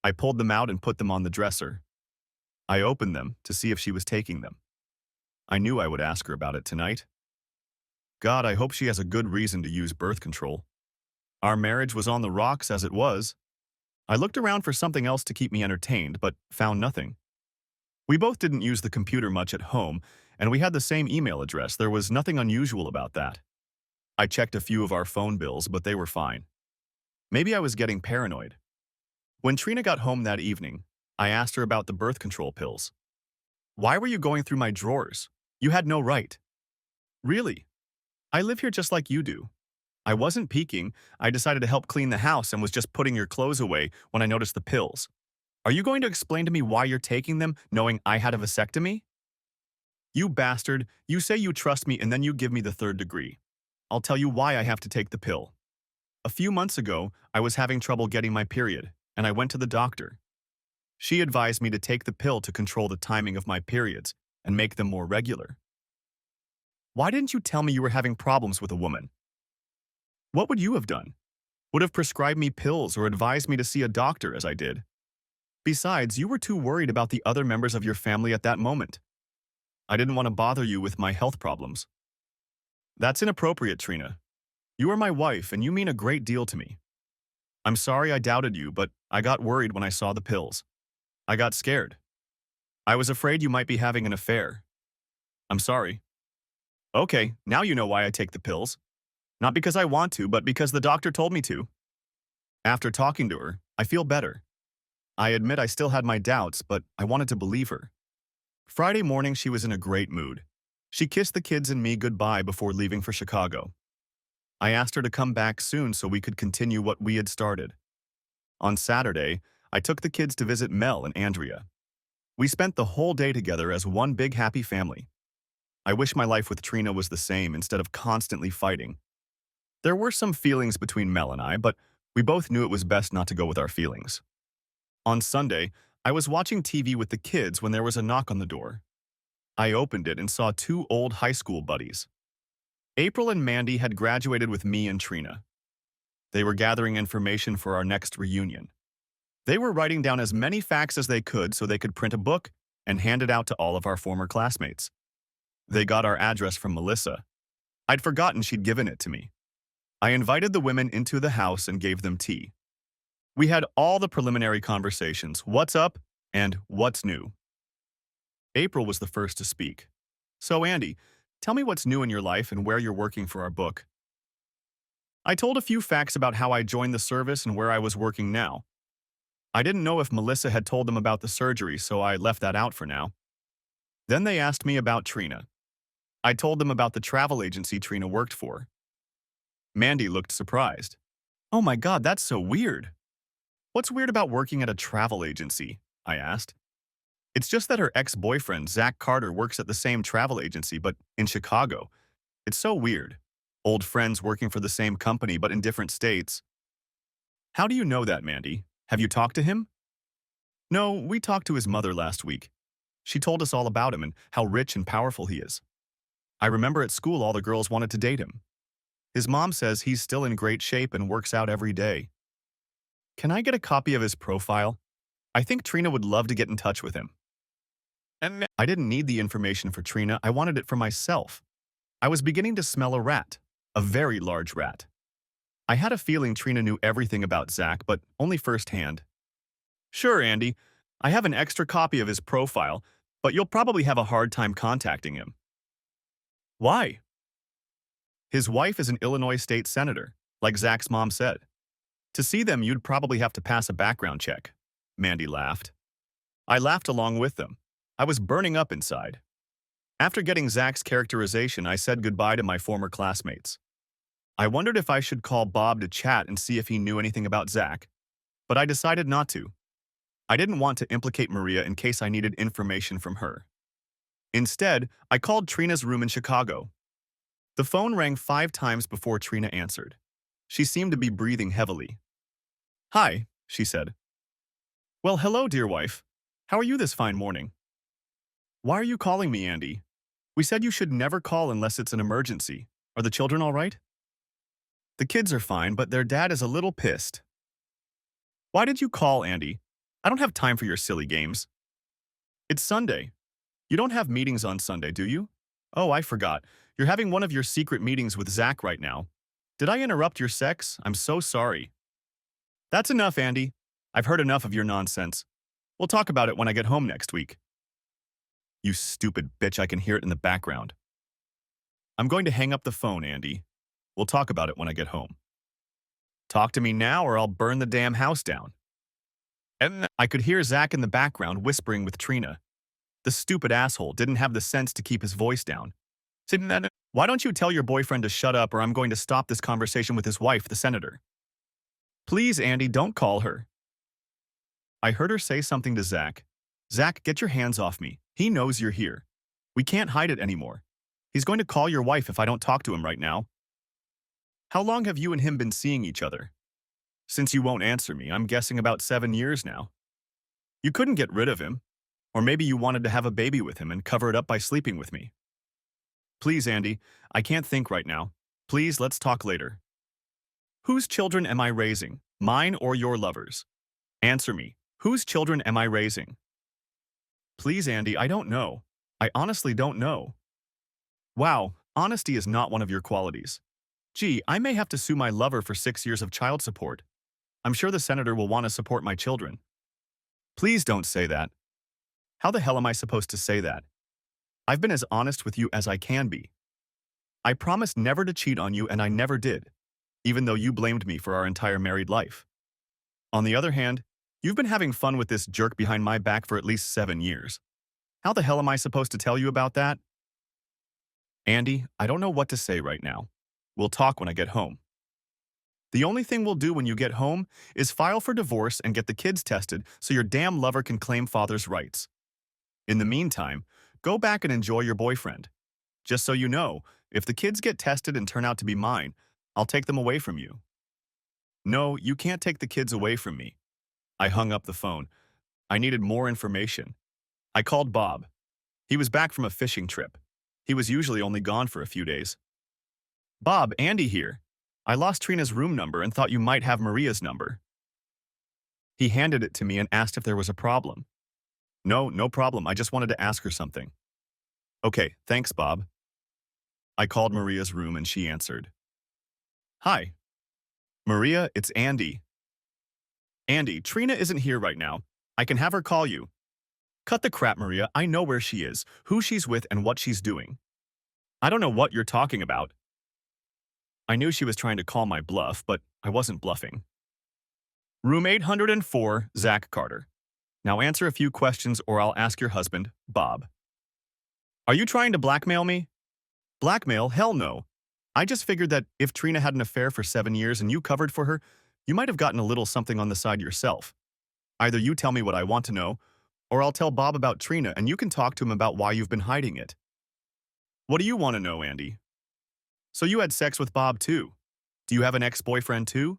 I pulled them out and put them on the dresser. I opened them to see if she was taking them. I knew I would ask her about it tonight. God, I hope she has a good reason to use birth control. Our marriage was on the rocks as it was. I looked around for something else to keep me entertained, but found nothing. We both didn't use the computer much at home, and we had the same email address. There was nothing unusual about that. I checked a few of our phone bills, but they were fine. Maybe I was getting paranoid. When Trina got home that evening, I asked her about the birth control pills. "Why were you going through my drawers? You had no right." "Really? I live here just like you do. I wasn't peeking. I decided to help clean the house and was just putting your clothes away when I noticed the pills. Are you going to explain to me why you're taking them, knowing I had a vasectomy?" "You bastard, you say you trust me and then you give me the third degree. I'll tell you why I have to take the pill. A few months ago, I was having trouble getting my period, and I went to the doctor. She advised me to take the pill to control the timing of my periods and make them more regular. Why didn't you tell me you were having problems with a woman? What would you have done? Would have prescribed me pills or advised me to see a doctor as I did? Besides, you were too worried about the other members of your family at that moment. I didn't want to bother you with my health problems. That's inappropriate, Trina. You are my wife, and you mean a great deal to me. I'm sorry I doubted you, but I got worried when I saw the pills. I got scared. I was afraid you might be having an affair. I'm sorry. Okay, now you know why I take the pills. Not because I want to, but because the doctor told me to. After talking to her, I feel better. I admit I still had my doubts, but I wanted to believe her. Friday morning, she was in a great mood. She kissed the kids and me goodbye before leaving for Chicago. I asked her to come back soon so we could continue what we had started. On Saturday, I took the kids to visit Mel and Andrea. We spent the whole day together as one big happy family. I wish my life with Trina was the same instead of constantly fighting. There were some feelings between Mel and I, but we both knew it was best not to go with our feelings. On Sunday, I was watching TV with the kids when there was a knock on the door. I opened it and saw two old high school buddies. April and Mandy had graduated with me and Trina. They were gathering information for our next reunion. They were writing down as many facts as they could so they could print a book and hand it out to all of our former classmates. They got our address from Melissa. I'd forgotten she'd given it to me. I invited the women into the house and gave them tea. We had all the preliminary conversations, what's up and what's new. April was the first to speak. So Andy, tell me what's new in your life and where you're working for our book. I told a few facts about how I joined the service and where I was working now. I didn't know if Melissa had told them about the surgery, so I left that out for now. Then they asked me about Trina. I told them about the travel agency Trina worked for. Mandy looked surprised. Oh my God, that's so weird. What's weird about working at a travel agency? I asked. It's just that her ex-boyfriend, Zach Carter, works at the same travel agency, but in Chicago. It's so weird. Old friends working for the same company, but in different states. How do you know that, Mandy? Have you talked to him? No, we talked to his mother last week. She told us all about him and how rich and powerful he is. I remember at school all the girls wanted to date him. His mom says he's still in great shape and works out every day. Can I get a copy of his profile? I think Trina would love to get in touch with him. And I didn't need the information for Trina, I wanted it for myself. I was beginning to smell a rat, a very large rat. I had a feeling Trina knew everything about Zach, but only firsthand. Sure, Andy, I have an extra copy of his profile, but you'll probably have a hard time contacting him. Why? His wife is an Illinois state senator, like Zach's mom said. To see them, you'd probably have to pass a background check. Mandy laughed. I laughed along with them. I was burning up inside. After getting Zach's characterization, I said goodbye to my former classmates. I wondered if I should call Bob to chat and see if he knew anything about Zach, but I decided not to. I didn't want to implicate Maria in case I needed information from her. Instead, I called Trina's room in Chicago. The phone rang 5 times before Trina answered. She seemed to be breathing heavily. Hi, she said. Well, hello, dear wife. How are you this fine morning? Why are you calling me, Andy? We said you should never call unless it's an emergency. Are the children all right? The kids are fine, but their dad is a little pissed. Why did you call, Andy? I don't have time for your silly games. It's Sunday. You don't have meetings on Sunday, do you? Oh, I forgot. You're having one of your secret meetings with Zach right now. Did I interrupt your sex? I'm so sorry. That's enough, Andy. I've heard enough of your nonsense. We'll talk about it when I get home next week. You stupid bitch, I can hear it in the background. I'm going to hang up the phone, Andy. We'll talk about it when I get home. Talk to me now or I'll burn the damn house down. And I could hear Zach in the background whispering with Trina. The stupid asshole didn't have the sense to keep his voice down. Why don't you tell your boyfriend to shut up or I'm going to stop this conversation with his wife, the senator. Please, Andy, don't call her. I heard her say something to Zach. Zach, get your hands off me. He knows you're here. We can't hide it anymore. He's going to call your wife if I don't talk to him right now. How long have you and him been seeing each other? Since you won't answer me, I'm guessing about 7 years now. You couldn't get rid of him. Or maybe you wanted to have a baby with him and cover it up by sleeping with me. Please, Andy, I can't think right now. Please, let's talk later. Whose children am I raising? Mine or your lovers? Answer me. Whose children am I raising? Please, Andy, I don't know. I honestly don't know. Wow, honesty is not one of your qualities. Gee, I may have to sue my lover for 6 years of child support. I'm sure the senator will want to support my children. Please don't say that. How the hell am I supposed to say that? I've been as honest with you as I can be. I promised never to cheat on you and I never did, even though you blamed me for our entire married life. On the other hand, you've been having fun with this jerk behind my back for at least 7 years. How the hell am I supposed to tell you about that? Andy, I don't know what to say right now. We'll talk when I get home. The only thing we'll do when you get home is file for divorce and get the kids tested so your damn lover can claim father's rights. In the meantime, go back and enjoy your boyfriend. Just so you know, if the kids get tested and turn out to be mine, I'll take them away from you. No, you can't take the kids away from me. I hung up the phone. I needed more information. I called Bob. He was back from a fishing trip. He was usually only gone for a few days. Bob, Andy here. I lost Trina's room number and thought you might have Maria's number. He handed it to me and asked if there was a problem. No problem. I just wanted to ask her something. Okay, thanks, Bob. I called Maria's room and she answered. Hi. Maria, it's Andy. Andy, Trina isn't here right now. I can have her call you. Cut the crap, Maria. I know where she is, who she's with, and what she's doing. I don't know what you're talking about. I knew she was trying to call my bluff, but I wasn't bluffing. Room 804, Zach Carter. Now answer a few questions or I'll ask your husband, Bob. Are you trying to blackmail me? Blackmail? Hell no. I just figured that if Trina had an affair for 7 years and you covered for her, you might have gotten a little something on the side yourself. Either you tell me what I want to know, or I'll tell Bob about Trina and you can talk to him about why you've been hiding it. What do you want to know, Andy? So you had sex with Bob too? Do you have an ex-boyfriend too?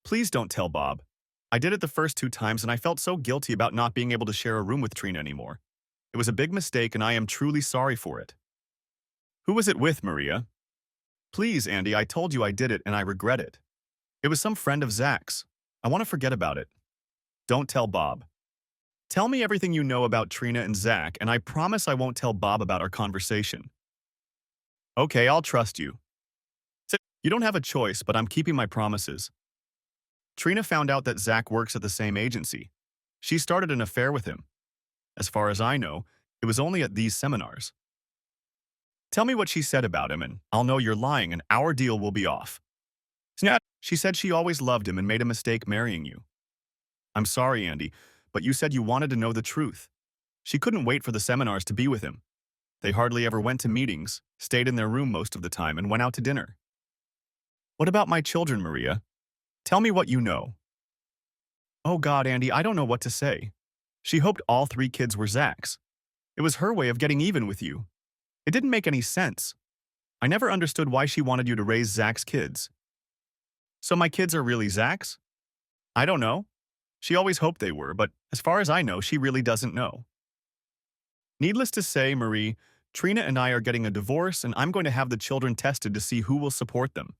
Please don't tell Bob. I did it the first 2 times and I felt so guilty about not being able to share a room with Trina anymore. It was a big mistake and I am truly sorry for it. Who was it with, Maria? Please, Andy, I told you I did it and I regret it. It was some friend of Zach's. I want to forget about it. Don't tell Bob. Tell me everything you know about Trina and Zach, and I promise I won't tell Bob about our conversation. Okay, I'll trust you. You don't have a choice, but I'm keeping my promises. Trina found out that Zach works at the same agency. She started an affair with him. As far as I know, it was only at these seminars. Tell me what she said about him, and I'll know you're lying, and our deal will be off. She said she always loved him and made a mistake marrying you. I'm sorry, Andy, but you said you wanted to know the truth. She couldn't wait for the seminars to be with him. They hardly ever went to meetings, stayed in their room most of the time, and went out to dinner. What about my children, Maria? Tell me what you know. Oh God, Andy, I don't know what to say. She hoped all 3 kids were Zach's. It was her way of getting even with you. It didn't make any sense. I never understood why she wanted you to raise Zach's kids. So my kids are really Zach's? I don't know. She always hoped they were, but as far as I know, she really doesn't know. Needless to say, Marie, Trina and I are getting a divorce and I'm going to have the children tested to see who will support them.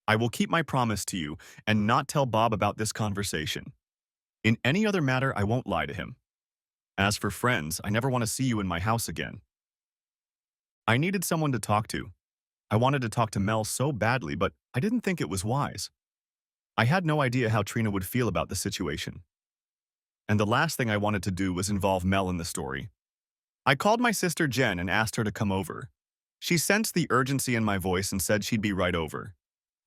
I will keep my promise to you and not tell Bob about this conversation. In any other matter, I won't lie to him. As for friends, I never want to see you in my house again. I needed someone to talk to. I wanted to talk to Mel so badly, but I didn't think it was wise. I had no idea how Trina would feel about the situation. And the last thing I wanted to do was involve Mel in the story. I called my sister Jen and asked her to come over. She sensed the urgency in my voice and said she'd be right over.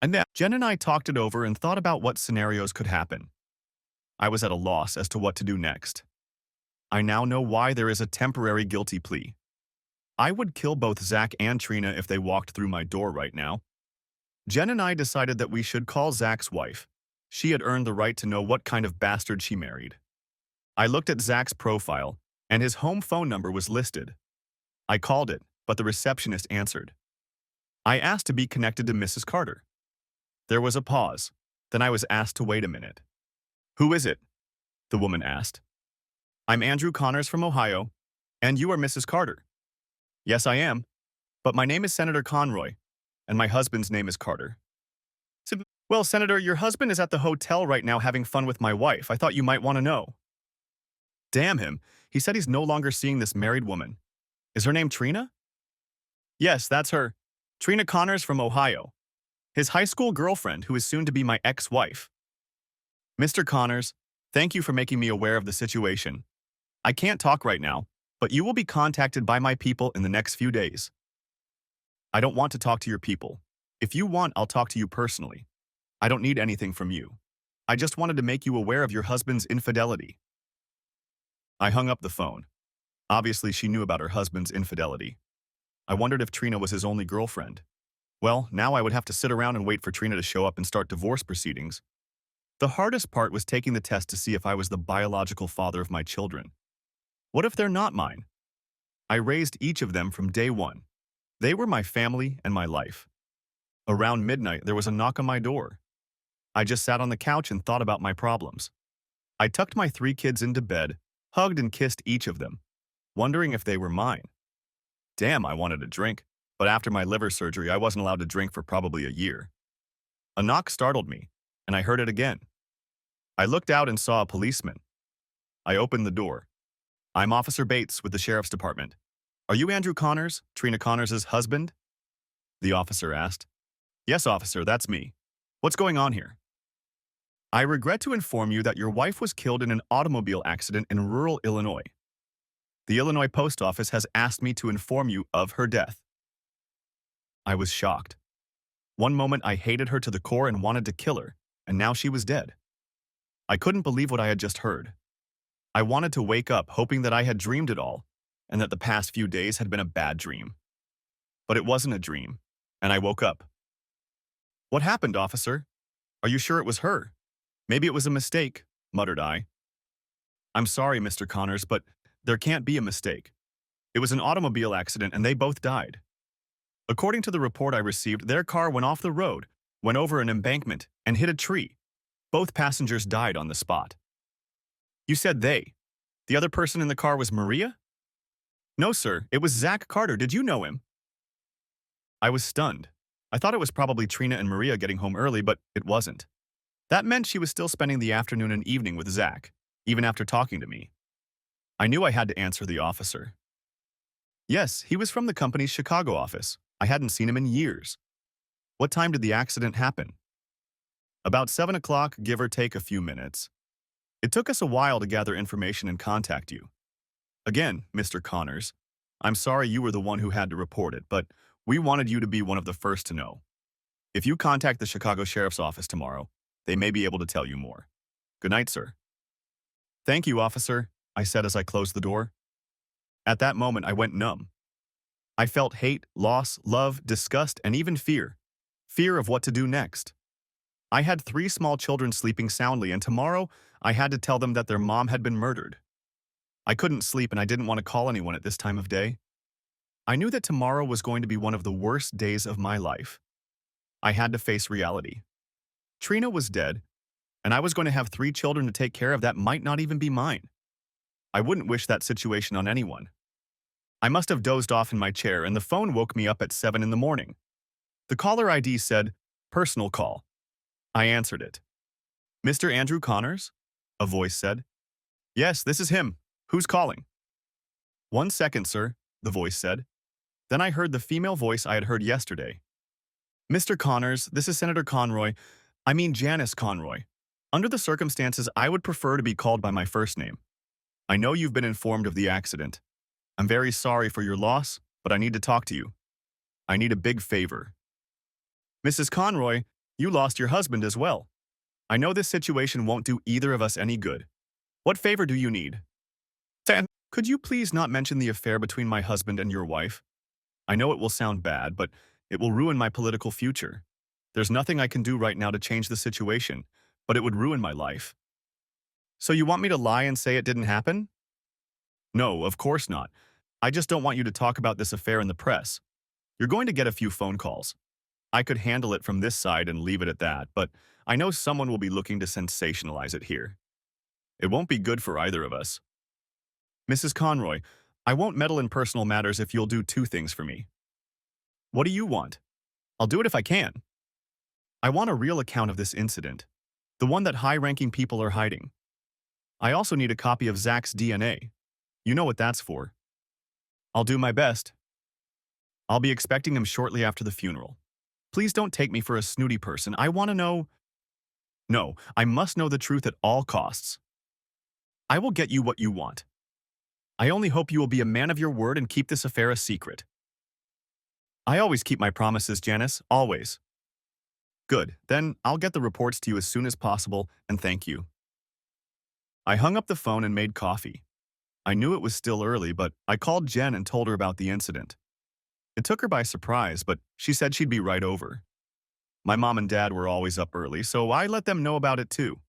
And then Jen and I talked it over and thought about what scenarios could happen. I was at a loss as to what to do next. I now know why there is a temporary guilty plea. I would kill both Zach and Trina if they walked through my door right now. Jen and I decided that we should call Zach's wife. She had earned the right to know what kind of bastard she married. I looked at Zach's profile, and his home phone number was listed. I called it, but the receptionist answered. I asked to be connected to Mrs. Carter. There was a pause. Then I was asked to wait a minute. Who is it? The woman asked. I'm Andrew Connors from Ohio, and you are Mrs. Carter. Yes, I am, but my name is Senator Conroy, and my husband's name is Carter. Well, Senator, your husband is at the hotel right now having fun with my wife. I thought you might want to know. Damn him. He said he's no longer seeing this married woman. Is her name Trina? Yes, that's her. Trina Connors from Ohio. His high school girlfriend, who is soon to be my ex-wife. Mr. Connors, thank you for making me aware of the situation. I can't talk right now, but you will be contacted by my people in the next few days. I don't want to talk to your people. If you want, I'll talk to you personally. I don't need anything from you. I just wanted to make you aware of your husband's infidelity. I hung up the phone. Obviously, she knew about her husband's infidelity. I wondered if Trina was his only girlfriend. Well, now I would have to sit around and wait for Trina to show up and start divorce proceedings. The hardest part was taking the test to see if I was the biological father of my children. What if they're not mine? I raised each of them from day one. They were my family and my life. Around midnight, there was a knock on my door. I just sat on the couch and thought about my problems. I tucked my 3 kids into bed, hugged and kissed each of them, wondering if they were mine. Damn, I wanted a drink, but after my liver surgery, I wasn't allowed to drink for probably a year. A knock startled me, and I heard it again. I looked out and saw a policeman. I opened the door. I'm Officer Bates with the Sheriff's Department. Are you Andrew Connors, Trina Connors' husband? The officer asked. Yes, officer, that's me. What's going on here? I regret to inform you that your wife was killed in an automobile accident in rural Illinois. The Illinois Post Office has asked me to inform you of her death. I was shocked. One moment I hated her to the core and wanted to kill her, and now she was dead. I couldn't believe what I had just heard. I wanted to wake up hoping that I had dreamed it all, and that the past few days had been a bad dream. But it wasn't a dream, and I woke up. What happened, officer? Are you sure it was her? Maybe it was a mistake, muttered I. I'm sorry, Mr. Connors, but there can't be a mistake. It was an automobile accident and they both died. According to the report I received, their car went off the road, went over an embankment, and hit a tree. Both passengers died on the spot. You said they. The other person in the car was Maria? No, sir. It was Zach Carter. Did you know him? I was stunned. I thought it was probably Trina and Maria getting home early, but it wasn't. That meant she was still spending the afternoon and evening with Zach, even after talking to me. I knew I had to answer the officer. Yes, he was from the company's Chicago office. I hadn't seen him in years. What time did the accident happen? About 7 o'clock, give or take a few minutes. It took us a while to gather information and contact you. Again, Mr. Connors, I'm sorry you were the one who had to report it, but we wanted you to be one of the first to know. If you contact the Chicago Sheriff's Office tomorrow, they may be able to tell you more. Good night, sir. Thank you, officer, I said as I closed the door. At that moment, I went numb. I felt hate, loss, love, disgust, and even fear. Fear of what to do next. I had 3 small children sleeping soundly, and tomorrow I had to tell them that their mom had been murdered. I couldn't sleep and I didn't want to call anyone at this time of day. I knew that tomorrow was going to be one of the worst days of my life. I had to face reality. Trina was dead, and I was going to have 3 children to take care of that might not even be mine. I wouldn't wish that situation on anyone. I must have dozed off in my chair, and the phone woke me up at 7 in the morning. The caller ID said, "Personal call." I answered it. "Mr. Andrew Connors?" a voice said. "Yes, this is him. Who's calling?" "1 second, sir," the voice said. Then I heard the female voice I had heard yesterday. "Mr. Connors, this is Senator Janice Conroy. Under the circumstances, I would prefer to be called by my first name. I know you've been informed of the accident. I'm very sorry for your loss, but I need to talk to you. I need a big favor." "Mrs. Conroy, you lost your husband as well. I know this situation won't do either of us any good. What favor do you need?" "Could you please not mention the affair between my husband and your wife? I know it will sound bad, but it will ruin my political future. There's nothing I can do right now to change the situation, but it would ruin my life." "So you want me to lie and say it didn't happen?" "No, of course not. I just don't want you to talk about this affair in the press. You're going to get a few phone calls. I could handle it from this side and leave it at that, but I know someone will be looking to sensationalize it here. It won't be good for either of us. Mrs. Conroy, I won't meddle in personal matters if you'll do 2 things for me." "What do you want?" "I'll do it if I can." I want a real account of this incident, the one that high-ranking people are hiding. I also need a copy of Zach's DNA. You know what that's for. I'll do my best. I'll be expecting him shortly after the funeral. Please don't take me for a snooty person. I want to know. No, I must know the truth at all costs. I will get you what you want. I only hope you will be a man of your word and keep this affair a secret. I always keep my promises, Janice, always. Good, then I'll get the reports to you as soon as possible, and thank you. I hung up the phone and made coffee. I knew it was still early, but I called Jen and told her about the incident. It took her by surprise, but she said she'd be right over. My mom and dad were always up early, so I let them know about it too.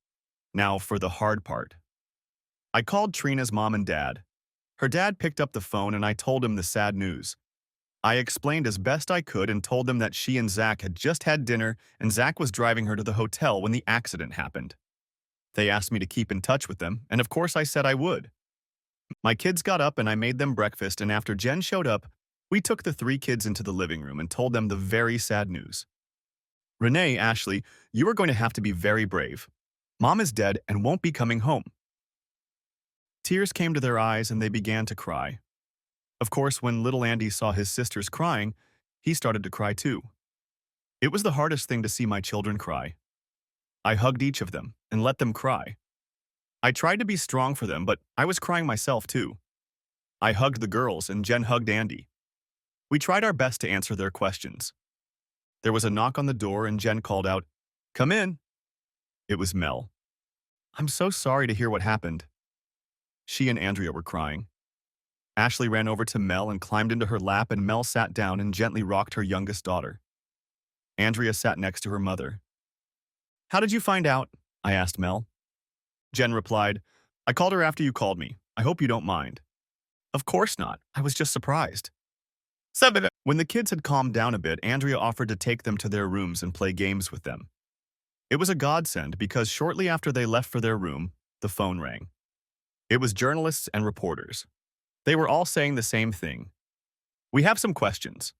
Now for the hard part. I called Trina's mom and dad. Her dad picked up the phone and I told him the sad news. I explained as best I could and told them that she and Zach had just had dinner and Zach was driving her to the hotel when the accident happened. They asked me to keep in touch with them, and of course I said I would. My kids got up and I made them breakfast, and after Jen showed up, we took the three kids into the living room and told them the very sad news. Renee, Ashley, you are going to have to be very brave. Mom is dead and won't be coming home. Tears came to their eyes and they began to cry. Of course, when little Andy saw his sisters crying, he started to cry too. It was the hardest thing to see my children cry. I hugged each of them and let them cry. I tried to be strong for them, but I was crying myself too. I hugged the girls and Jen hugged Andy. We tried our best to answer their questions. There was a knock on the door and Jen called out, "Come in." It was Mel. "I'm so sorry to hear what happened." She and Andrea were crying. Ashley ran over to Mel and climbed into her lap, and Mel sat down and gently rocked her youngest daughter. Andrea sat next to her mother. "How did you find out?" I asked Mel. Jen replied, "I called her after you called me. I hope you don't mind." "Of course not. I was just surprised." When the kids had calmed down a bit, Andrea offered to take them to their rooms and play games with them. It was a godsend because shortly after they left for their room, the phone rang. It was journalists and reporters. They were all saying the same thing. "We have some questions."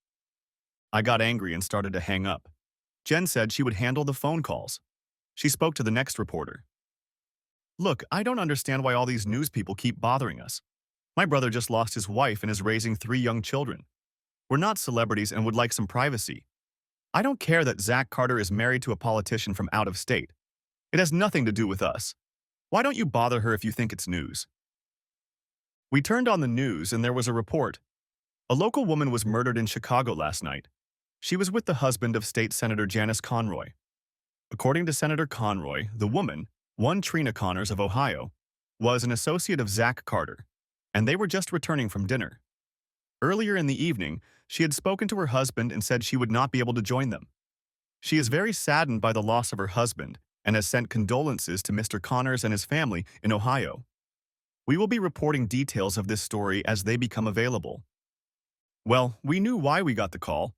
I got angry and started to hang up. Jen said she would handle the phone calls. She spoke to the next reporter. "Look, I don't understand why all these news people keep bothering us. My brother just lost his wife and is raising 3 young children. We're not celebrities and would like some privacy. I don't care that Zach Carter is married to a politician from out of state. It has nothing to do with us. Why don't you bother her if you think it's news?" We turned on the news and there was a report. A local woman was murdered in Chicago last night. She was with the husband of State Senator Janice Conroy. According to Senator Conroy, the woman, one Trina Connors of Ohio, was an associate of Zach Carter, and they were just returning from dinner. Earlier in the evening, she had spoken to her husband and said she would not be able to join them. She is very saddened by the loss of her husband and has sent condolences to Mr. Connors and his family in Ohio. We will be reporting details of this story as they become available. Well, we knew why we got the call.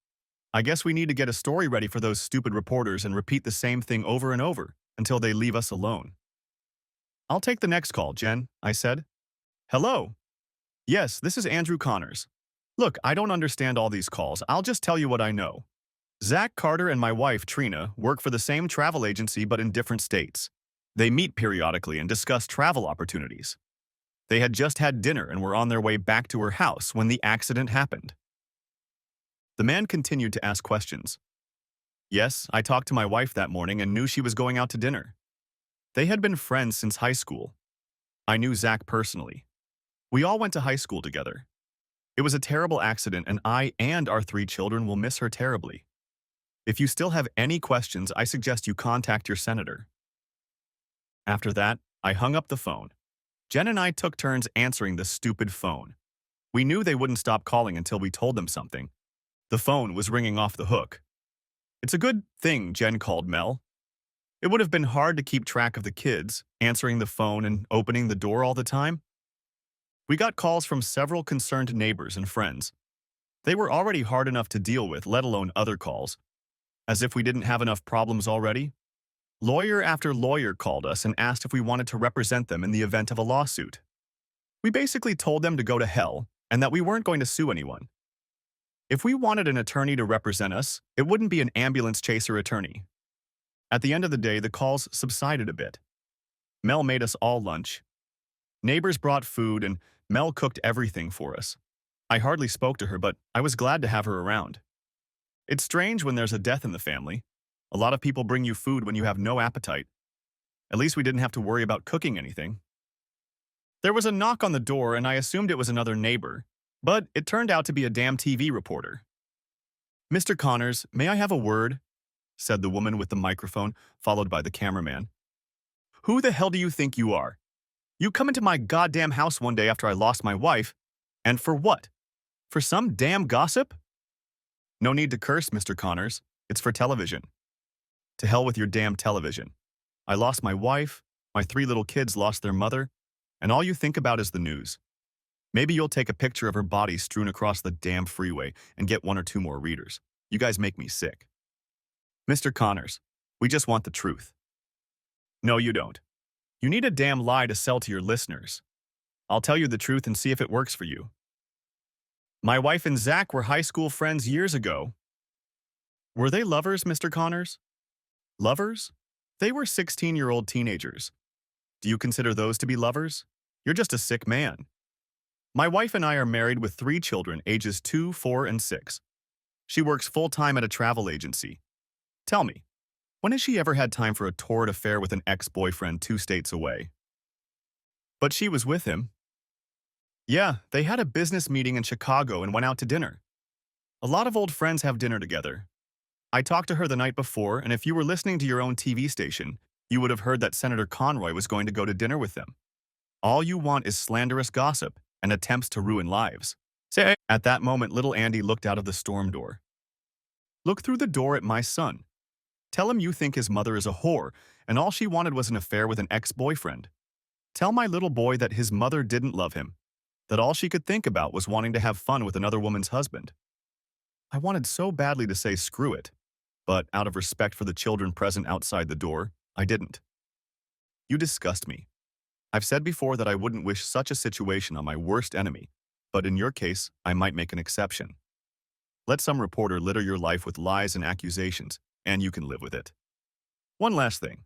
I guess we need to get a story ready for those stupid reporters and repeat the same thing over and over until they leave us alone. "I'll take the next call, Jen," I said. "Hello. Yes, this is Andrew Connors. Look, I don't understand all these calls. I'll just tell you what I know. Zach Carter and my wife, Trina, work for the same travel agency but in different states. They meet periodically and discuss travel opportunities. They had just had dinner and were on their way back to her house when the accident happened." The man continued to ask questions. "Yes, I talked to my wife that morning and knew she was going out to dinner. They had been friends since high school. I knew Zach personally. We all went to high school together. It was a terrible accident and I and our 3 children will miss her terribly. If you still have any questions, I suggest you contact your senator." After that, I hung up the phone. Jen and I took turns answering the stupid phone. We knew they wouldn't stop calling until we told them something. The phone was ringing off the hook. It's a good thing Jen called Mel. It would have been hard to keep track of the kids, answering the phone and opening the door all the time. We got calls from several concerned neighbors and friends. They were already hard enough to deal with, let alone other calls. As if we didn't have enough problems already. Lawyer after lawyer called us and asked if we wanted to represent them in the event of a lawsuit. We basically told them to go to hell and that we weren't going to sue anyone. If we wanted an attorney to represent us, it wouldn't be an ambulance chaser attorney. At the end of the day, the calls subsided a bit. Mel made us all lunch. Neighbors brought food, and Mel cooked everything for us. I hardly spoke to her, but I was glad to have her around. It's strange when there's a death in the family. A lot of people bring you food when you have no appetite. At least we didn't have to worry about cooking anything. There was a knock on the door, and I assumed it was another neighbor, but it turned out to be a damn TV reporter. "Mr. Connors, may I have a word?" said the woman with the microphone, followed by the cameraman. "Who the hell do you think you are? You come into my goddamn house one day after I lost my wife, and for what? For some damn gossip?" "No need to curse, Mr. Connors. It's for television." "To hell with your damn television. I lost my wife, my 3 little kids lost their mother, and all you think about is the news. Maybe you'll take a picture of her body strewn across the damn freeway and get 1 or 2 more readers. You guys make me sick." "Mr. Connors, we just want the truth." "No, you don't. You need a damn lie to sell to your listeners. I'll tell you the truth and see if it works for you. My wife and Zach were high school friends years ago." "Were they lovers, Mr. Connors?" "Lovers? They were 16-year-old teenagers. Do you consider those to be lovers? You're just a sick man. My wife and I are married with 3 children, ages 2, 4, and 6. She works full-time at a travel agency. Tell me, when has she ever had time for a torrid affair with an ex-boyfriend 2 states away?" "But she was with him." "Yeah, they had a business meeting in Chicago and went out to dinner. A lot of old friends have dinner together. I talked to her the night before, and if you were listening to your own TV station, you would have heard that Senator Conroy was going to go to dinner with them. All you want is slanderous gossip and attempts to ruin lives." At that moment, little Andy looked out of the storm door. "Look through the door at my son. Tell him you think his mother is a whore, and all she wanted was an affair with an ex-boyfriend. Tell my little boy that his mother didn't love him, that all she could think about was wanting to have fun with another woman's husband." I wanted so badly to say screw it, but out of respect for the children present outside the door, I didn't. "You disgust me. I've said before that I wouldn't wish such a situation on my worst enemy, but in your case, I might make an exception. Let some reporter litter your life with lies and accusations, and you can live with it. One last thing.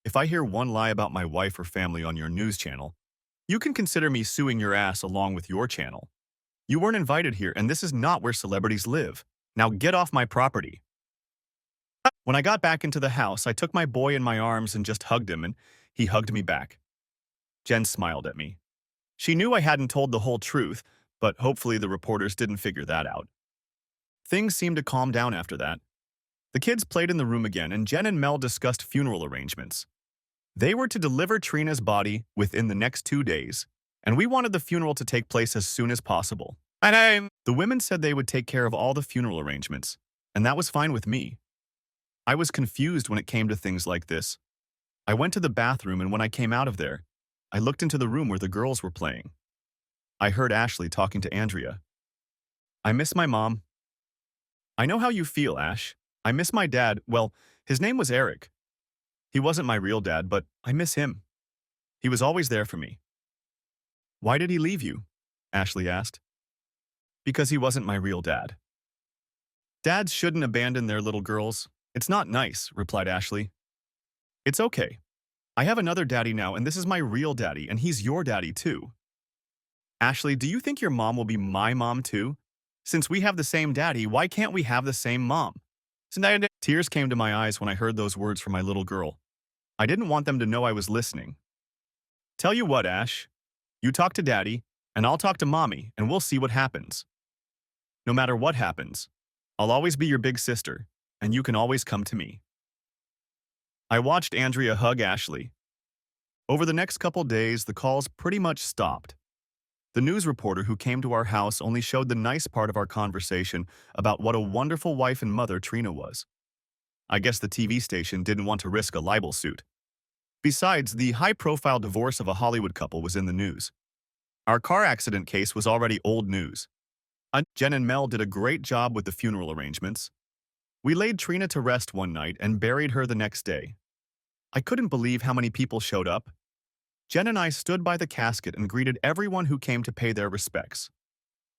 If I hear one lie about my wife or family on your news channel, you can consider me suing your ass along with your channel. You weren't invited here, and this is not where celebrities live. Now get off my property." When I got back into the house, I took my boy in my arms and just hugged him, and he hugged me back. Jen smiled at me. She knew I hadn't told the whole truth, but hopefully the reporters didn't figure that out. Things seemed to calm down after that. The kids played in the room again, and Jen and Mel discussed funeral arrangements. They were to deliver Trina's body within the next 2 days, and we wanted the funeral to take place as soon as possible. The women said they would take care of all the funeral arrangements, and that was fine with me. I was confused when it came to things like this. I went to the bathroom, and when I came out of there, I looked into the room where the girls were playing. I heard Ashley talking to Andrea. "I miss my mom." "I know how you feel, Ash. I miss my dad. Well, his name was Eric. He wasn't my real dad, but I miss him. He was always there for me." "Why did he leave you?" Ashley asked. "Because he wasn't my real dad." "Dads shouldn't abandon their little girls. It's not nice," replied Ashley. "It's okay. I have another daddy now, and this is my real daddy, and he's your daddy too." "Ashley, do you think your mom will be my mom too? Since we have the same daddy, why can't we have the same mom?" Tears came to my eyes when I heard those words from my little girl. I didn't want them to know I was listening. "Tell you what, Ash. You talk to Daddy, and I'll talk to Mommy, and we'll see what happens. No matter what happens, I'll always be your big sister, and you can always come to me." I watched Andrea hug Ashley. Over the next couple days, the calls pretty much stopped. The news reporter who came to our house only showed the nice part of our conversation about what a wonderful wife and mother Trina was. I guess the TV station didn't want to risk a libel suit. Besides, the high-profile divorce of a Hollywood couple was in the news. Our car accident case was already old news. Jen and Mel did a great job with the funeral arrangements. We laid Trina to rest one night and buried her the next day. I couldn't believe how many people showed up. Jen and I stood by the casket and greeted everyone who came to pay their respects.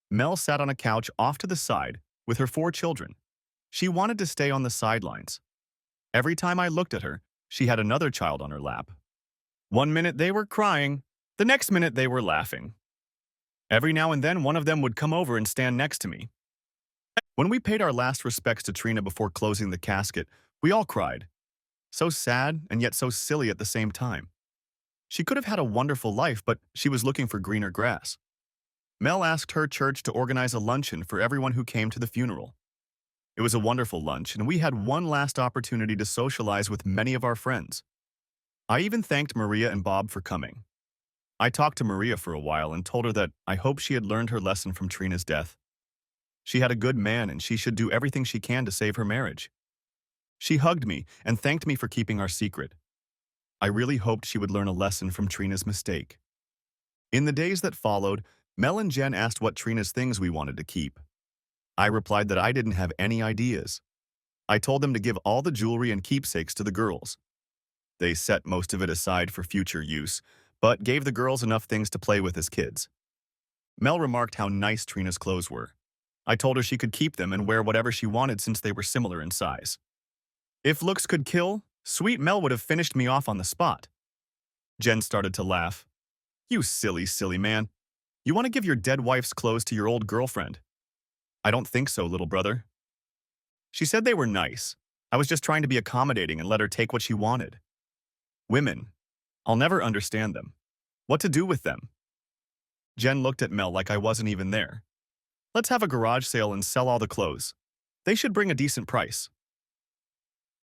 Mel sat on a couch off to the side with her 4 children. She wanted to stay on the sidelines. Every time I looked at her, she had another child on her lap. One minute they were crying, the next minute they were laughing. Every now and then one of them would come over and stand next to me. When we paid our last respects to Trina before closing the casket, we all cried. So sad and yet so silly at the same time. She could have had a wonderful life, but she was looking for greener grass. Mel asked her church to organize a luncheon for everyone who came to the funeral. It was a wonderful lunch, and we had one last opportunity to socialize with many of our friends. I even thanked Maria and Bob for coming. I talked to Maria for a while and told her that I hoped she had learned her lesson from Trina's death. She had a good man and she should do everything she can to save her marriage. She hugged me and thanked me for keeping our secret. I really hoped she would learn a lesson from Trina's mistake. In the days that followed, Mel and Jen asked what Trina's things we wanted to keep. I replied that I didn't have any ideas. I told them to give all the jewelry and keepsakes to the girls. They set most of it aside for future use, but gave the girls enough things to play with as kids. Mel remarked how nice Trina's clothes were. I told her she could keep them and wear whatever she wanted since they were similar in size. If looks could kill, sweet Mel would have finished me off on the spot. Jen started to laugh. You silly, silly man. You want to give your dead wife's clothes to your old girlfriend? I don't think so, little brother. She said they were nice. I was just trying to be accommodating and let her take what she wanted. Women. I'll never understand them. What to do with them? Jen looked at Mel like I wasn't even there. Let's have a garage sale and sell all the clothes. They should bring a decent price.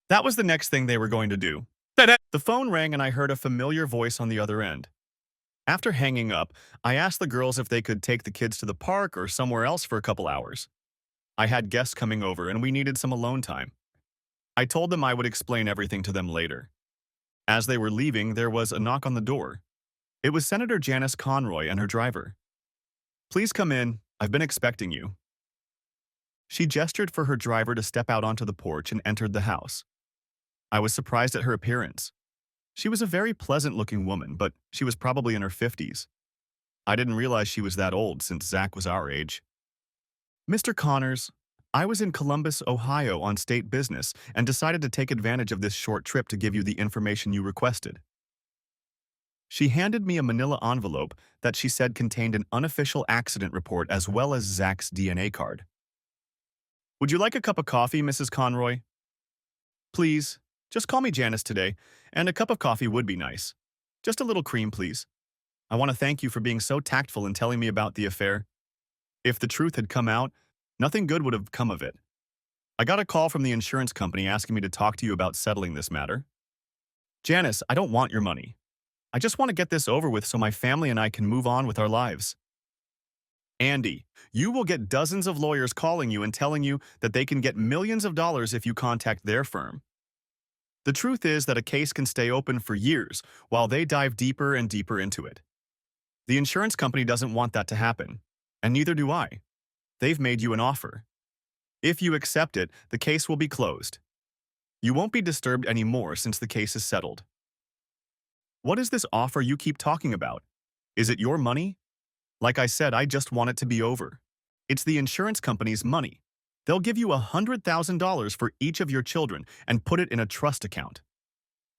That was the next thing they were going to do. The phone rang and I heard a familiar voice on the other end. After hanging up, I asked the girls if they could take the kids to the park or somewhere else for a couple hours. I had guests coming over and we needed some alone time. I told them I would explain everything to them later. As they were leaving, there was a knock on the door. It was Senator Janice Conroy and her driver. Please come in. I've been expecting you. She gestured for her driver to step out onto the porch and entered the house. I was surprised at her appearance. She was a very pleasant-looking woman, but she was probably in her 50s. I didn't realize she was that old since Zach was our age. Mr. Connors, I was in Columbus, Ohio on state business and decided to take advantage of this short trip to give you the information you requested. She handed me a manila envelope that she said contained an unofficial accident report as well as Zach's DNA card. Would you like a cup of coffee, Mrs. Conroy? Please, just call me Janice today, and a cup of coffee would be nice. Just a little cream, please. I want to thank you for being so tactful in telling me about the affair. If the truth had come out, nothing good would have come of it. I got a call from the insurance company asking me to talk to you about settling this matter. Janice, I don't want your money. I just want to get this over with so my family and I can move on with our lives. Andy, you will get dozens of lawyers calling you and telling you that they can get millions of dollars if you contact their firm. The truth is that a case can stay open for years while they dive deeper and deeper into it. The insurance company doesn't want that to happen, and neither do I. They've made you an offer. If you accept it, the case will be closed. You won't be disturbed anymore since the case is settled. What is this offer you keep talking about? Is it your money? Like I said, I just want it to be over. It's the insurance company's money. They'll give you $100,000 for each of your children and put it in a trust account.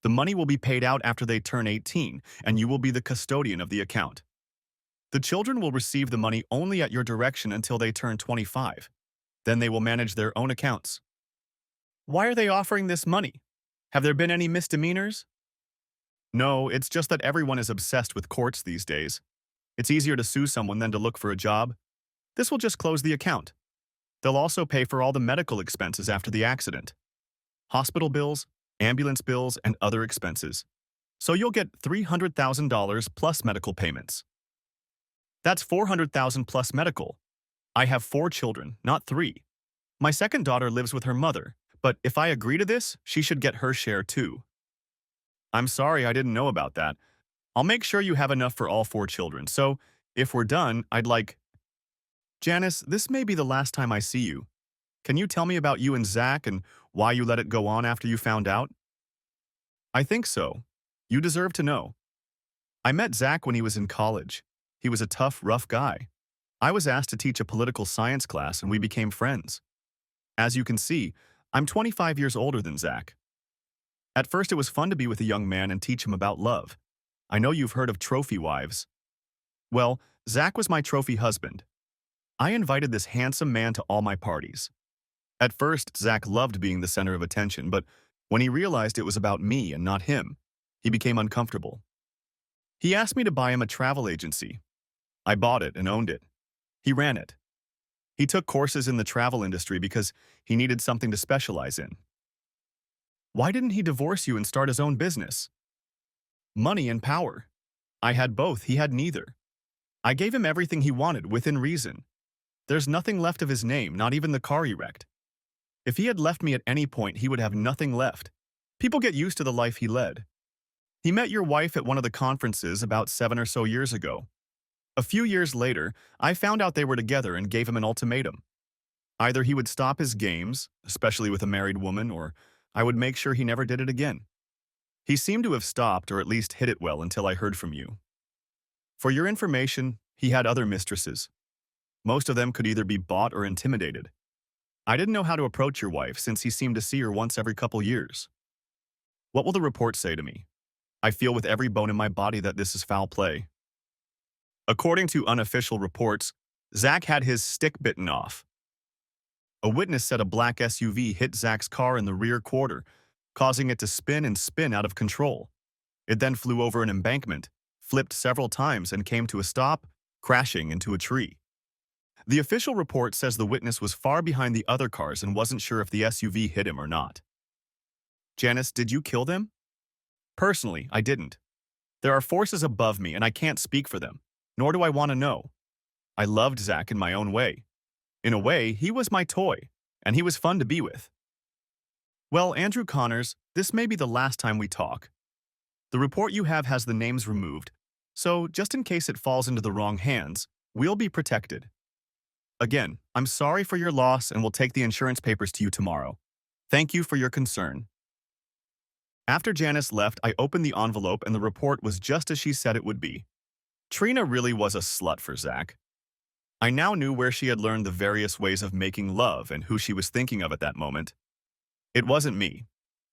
The money will be paid out after they turn 18, and you will be the custodian of the account. The children will receive the money only at your direction until they turn 25. Then they will manage their own accounts. Why are they offering this money? Have there been any misdemeanors? No, it's just that everyone is obsessed with courts these days. It's easier to sue someone than to look for a job. This will just close the account. They'll also pay for all the medical expenses after the accident. Hospital bills, ambulance bills, and other expenses. So you'll get $300,000 plus medical payments. That's $400,000 plus medical. I have 4 children, not 3. My second daughter lives with her mother, but if I agree to this, she should get her share too. I'm sorry I didn't know about that. I'll make sure you have enough for all 4 children, so if we're done, I'd like… Janice, this may be the last time I see you. Can you tell me about you and Zach and why you let it go on after you found out? I think so. You deserve to know. I met Zach when he was in college. He was a tough, rough guy. I was asked to teach a political science class and we became friends. As you can see, I'm 25 years older than Zach. At first, it was fun to be with a young man and teach him about love. I know you've heard of trophy wives. Well, Zach was my trophy husband. I invited this handsome man to all my parties. At first, Zach loved being the center of attention, but when he realized it was about me and not him, he became uncomfortable. He asked me to buy him a travel agency. I bought it and owned it. He ran it. He took courses in the travel industry because he needed something to specialize in. Why didn't he divorce you and start his own business? Money and power. I had both, he had neither. I gave him everything he wanted within reason. There's nothing left of his name, not even the car he wrecked. If he had left me at any point, he would have nothing left. People get used to the life he led. He met your wife at one of the conferences about 7 or so years ago. A few years later, I found out they were together and gave him an ultimatum. Either he would stop his games, especially with a married woman, or I would make sure he never did it again. He seemed to have stopped or at least hid it well until I heard from you. For your information, he had other mistresses. Most of them could either be bought or intimidated. I didn't know how to approach your wife since he seemed to see her once every couple years. What will the report say to me? I feel with every bone in my body that this is foul play. According to unofficial reports, Zach had his stick bitten off. A witness said a black SUV hit Zach's car in the rear quarter, causing it to spin and spin out of control. It then flew over an embankment, flipped several times, and came to a stop, crashing into a tree. The official report says the witness was far behind the other cars and wasn't sure if the SUV hit him or not. Janice, did you kill them? Personally, I didn't. There are forces above me and I can't speak for them, nor do I want to know. I loved Zach in my own way. In a way, he was my toy, and he was fun to be with. Well, Andrew Connors, this may be the last time we talk. The report you have has the names removed, so just in case it falls into the wrong hands, we'll be protected. Again, I'm sorry for your loss and will take the insurance papers to you tomorrow. Thank you for your concern. After Janice left, I opened the envelope and the report was just as she said it would be. Trina really was a slut for Zach. I now knew where she had learned the various ways of making love and who she was thinking of at that moment. It wasn't me.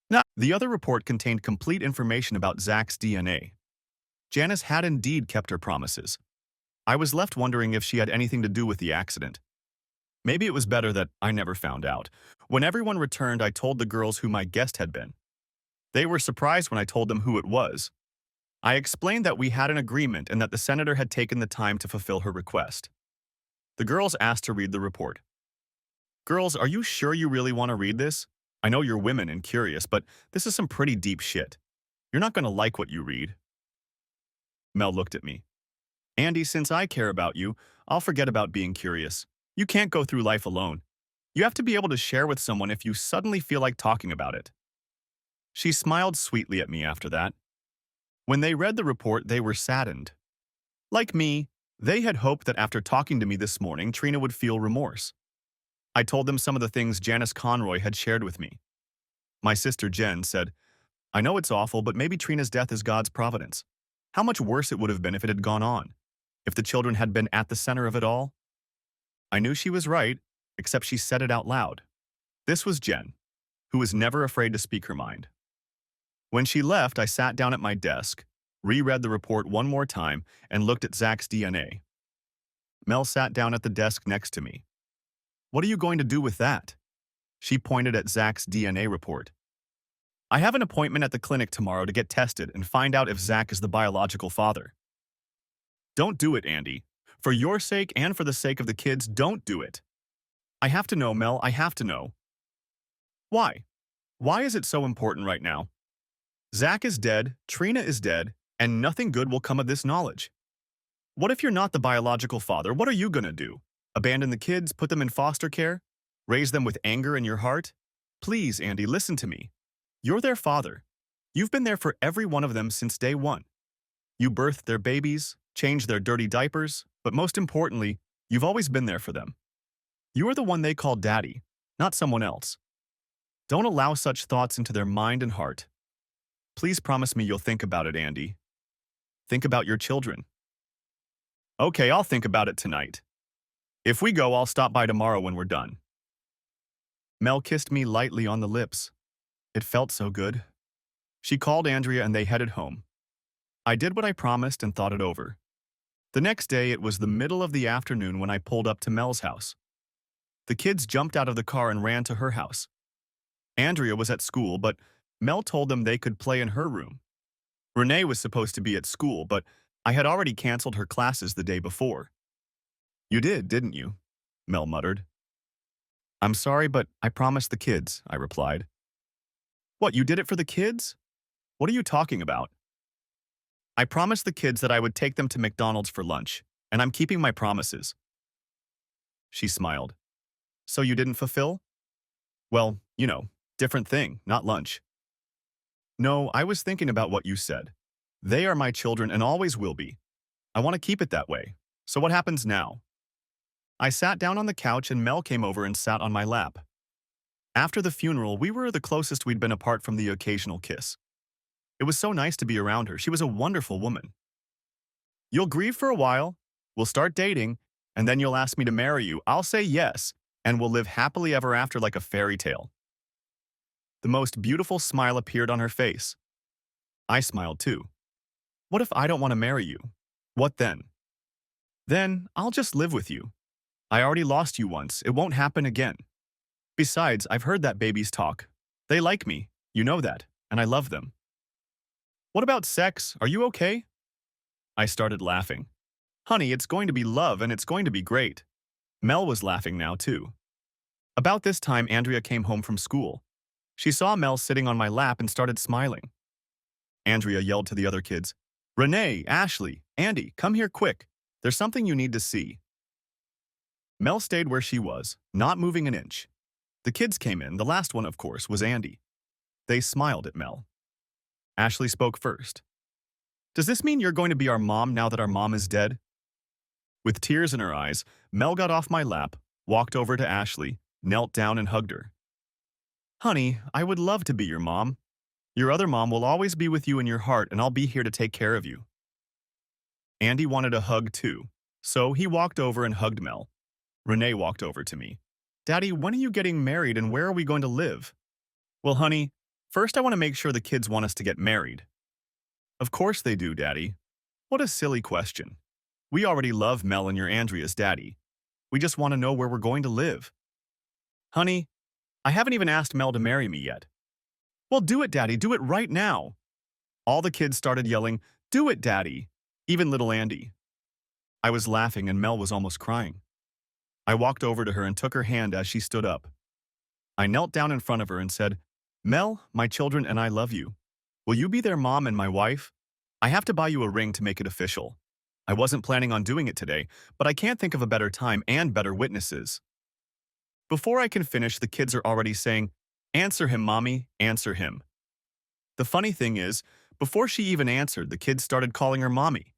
No. The other report contained complete information about Zach's DNA. Janice had indeed kept her promises. I was left wondering if she had anything to do with the accident. Maybe it was better that I never found out. When everyone returned, I told the girls who my guest had been. They were surprised when I told them who it was. I explained that we had an agreement and that the senator had taken the time to fulfill her request. The girls asked to read the report. Girls, are you sure you really want to read this? I know you're women and curious, but this is some pretty deep shit. You're not going to like what you read. Mel looked at me. Andy, since I care about you, I'll forget about being curious. You can't go through life alone. You have to be able to share with someone if you suddenly feel like talking about it. She smiled sweetly at me after that. When they read the report, they were saddened. Like me, they had hoped that after talking to me this morning, Trina would feel remorse. I told them some of the things Janice Conroy had shared with me. My sister Jen said, I know it's awful, but maybe Trina's death is God's providence. How much worse it would have been if it had gone on, if the children had been at the center of it all. I knew she was right, except she said it out loud. This was Jen, who was never afraid to speak her mind. When she left, I sat down at my desk, reread the report one more time, and looked at Zach's DNA. Mel sat down at the desk next to me. What are you going to do with that? She pointed at Zach's DNA report. I have an appointment at the clinic tomorrow to get tested and find out if Zach is the biological father. Don't do it, Andy. For your sake and for the sake of the kids, don't do it. I have to know, Mel, I have to know. Why? Why is it so important right now? Zach is dead, Trina is dead, and nothing good will come of this knowledge. What if you're not the biological father? What are you going to do? Abandon the kids, put them in foster care? Raise them with anger in your heart? Please, Andy, listen to me. You're their father. You've been there for every one of them since day one. You birthed their babies, changed their dirty diapers, but most importantly, you've always been there for them. You are the one they call daddy, not someone else. Don't allow such thoughts into their mind and heart. Please promise me you'll think about it, Andy. Think about your children. Okay, I'll think about it tonight. If we go, I'll stop by tomorrow when we're done. Mel kissed me lightly on the lips. It felt so good. She called Andrea and they headed home. I did what I promised and thought it over. The next day, it was the middle of the afternoon when I pulled up to Mel's house. The kids jumped out of the car and ran to her house. Andrea was at school, but Mel told them they could play in her room. Renee was supposed to be at school, but I had already canceled her classes the day before. You did, didn't you? Mel muttered. I'm sorry, but I promised the kids, I replied. What, you did it for the kids? What are you talking about? I promised the kids that I would take them to McDonald's for lunch, and I'm keeping my promises. She smiled. So you didn't fulfill? Well, different thing, not lunch. No, I was thinking about what you said. They are my children and always will be. I want to keep it that way. So what happens now? I sat down on the couch and Mel came over and sat on my lap. After the funeral, we were the closest we'd been apart from the occasional kiss. It was so nice to be around her. She was a wonderful woman. You'll grieve for a while. We'll start dating, and then you'll ask me to marry you. I'll say yes, and we'll live happily ever after like a fairy tale. The most beautiful smile appeared on her face. I smiled too. What if I don't want to marry you? What then? Then I'll just live with you. I already lost you once. It won't happen again. Besides, I've heard that babies talk. They like me. You know that, and I love them. What about sex? Are you okay? I started laughing. Honey, it's going to be love and it's going to be great. Mel was laughing now too. About this time, Andrea came home from school. She saw Mel sitting on my lap and started smiling. Andrea yelled to the other kids, Renee, Ashley, Andy, come here quick. There's something you need to see. Mel stayed where she was, not moving an inch. The kids came in. The last one, of course, was Andy. They smiled at Mel. Ashley spoke first. Does this mean you're going to be our mom now that our mom is dead? With tears in her eyes, Mel got off my lap, walked over to Ashley, knelt down and hugged her. Honey, I would love to be your mom. Your other mom will always be with you in your heart and I'll be here to take care of you. Andy wanted a hug too, so he walked over and hugged Mel. Renee walked over to me. Daddy, when are you getting married and where are we going to live? Well, honey, first I want to make sure the kids want us to get married. Of course they do, Daddy. What a silly question. We already love Mel and your Andrea's daddy. We just want to know where we're going to live. Honey, I haven't even asked Mel to marry me yet. Well, do it, Daddy. Do it right now. All the kids started yelling, Do it, Daddy. Even little Andy. I was laughing and Mel was almost crying. I walked over to her and took her hand as she stood up. I knelt down in front of her and said, Mel, my children and I love you. Will you be their mom and my wife? I have to buy you a ring to make it official. I wasn't planning on doing it today, but I can't think of a better time and better witnesses. Before I can finish, the kids are already saying, Answer him, Mommy, answer him. The funny thing is, before she even answered, the kids started calling her Mommy.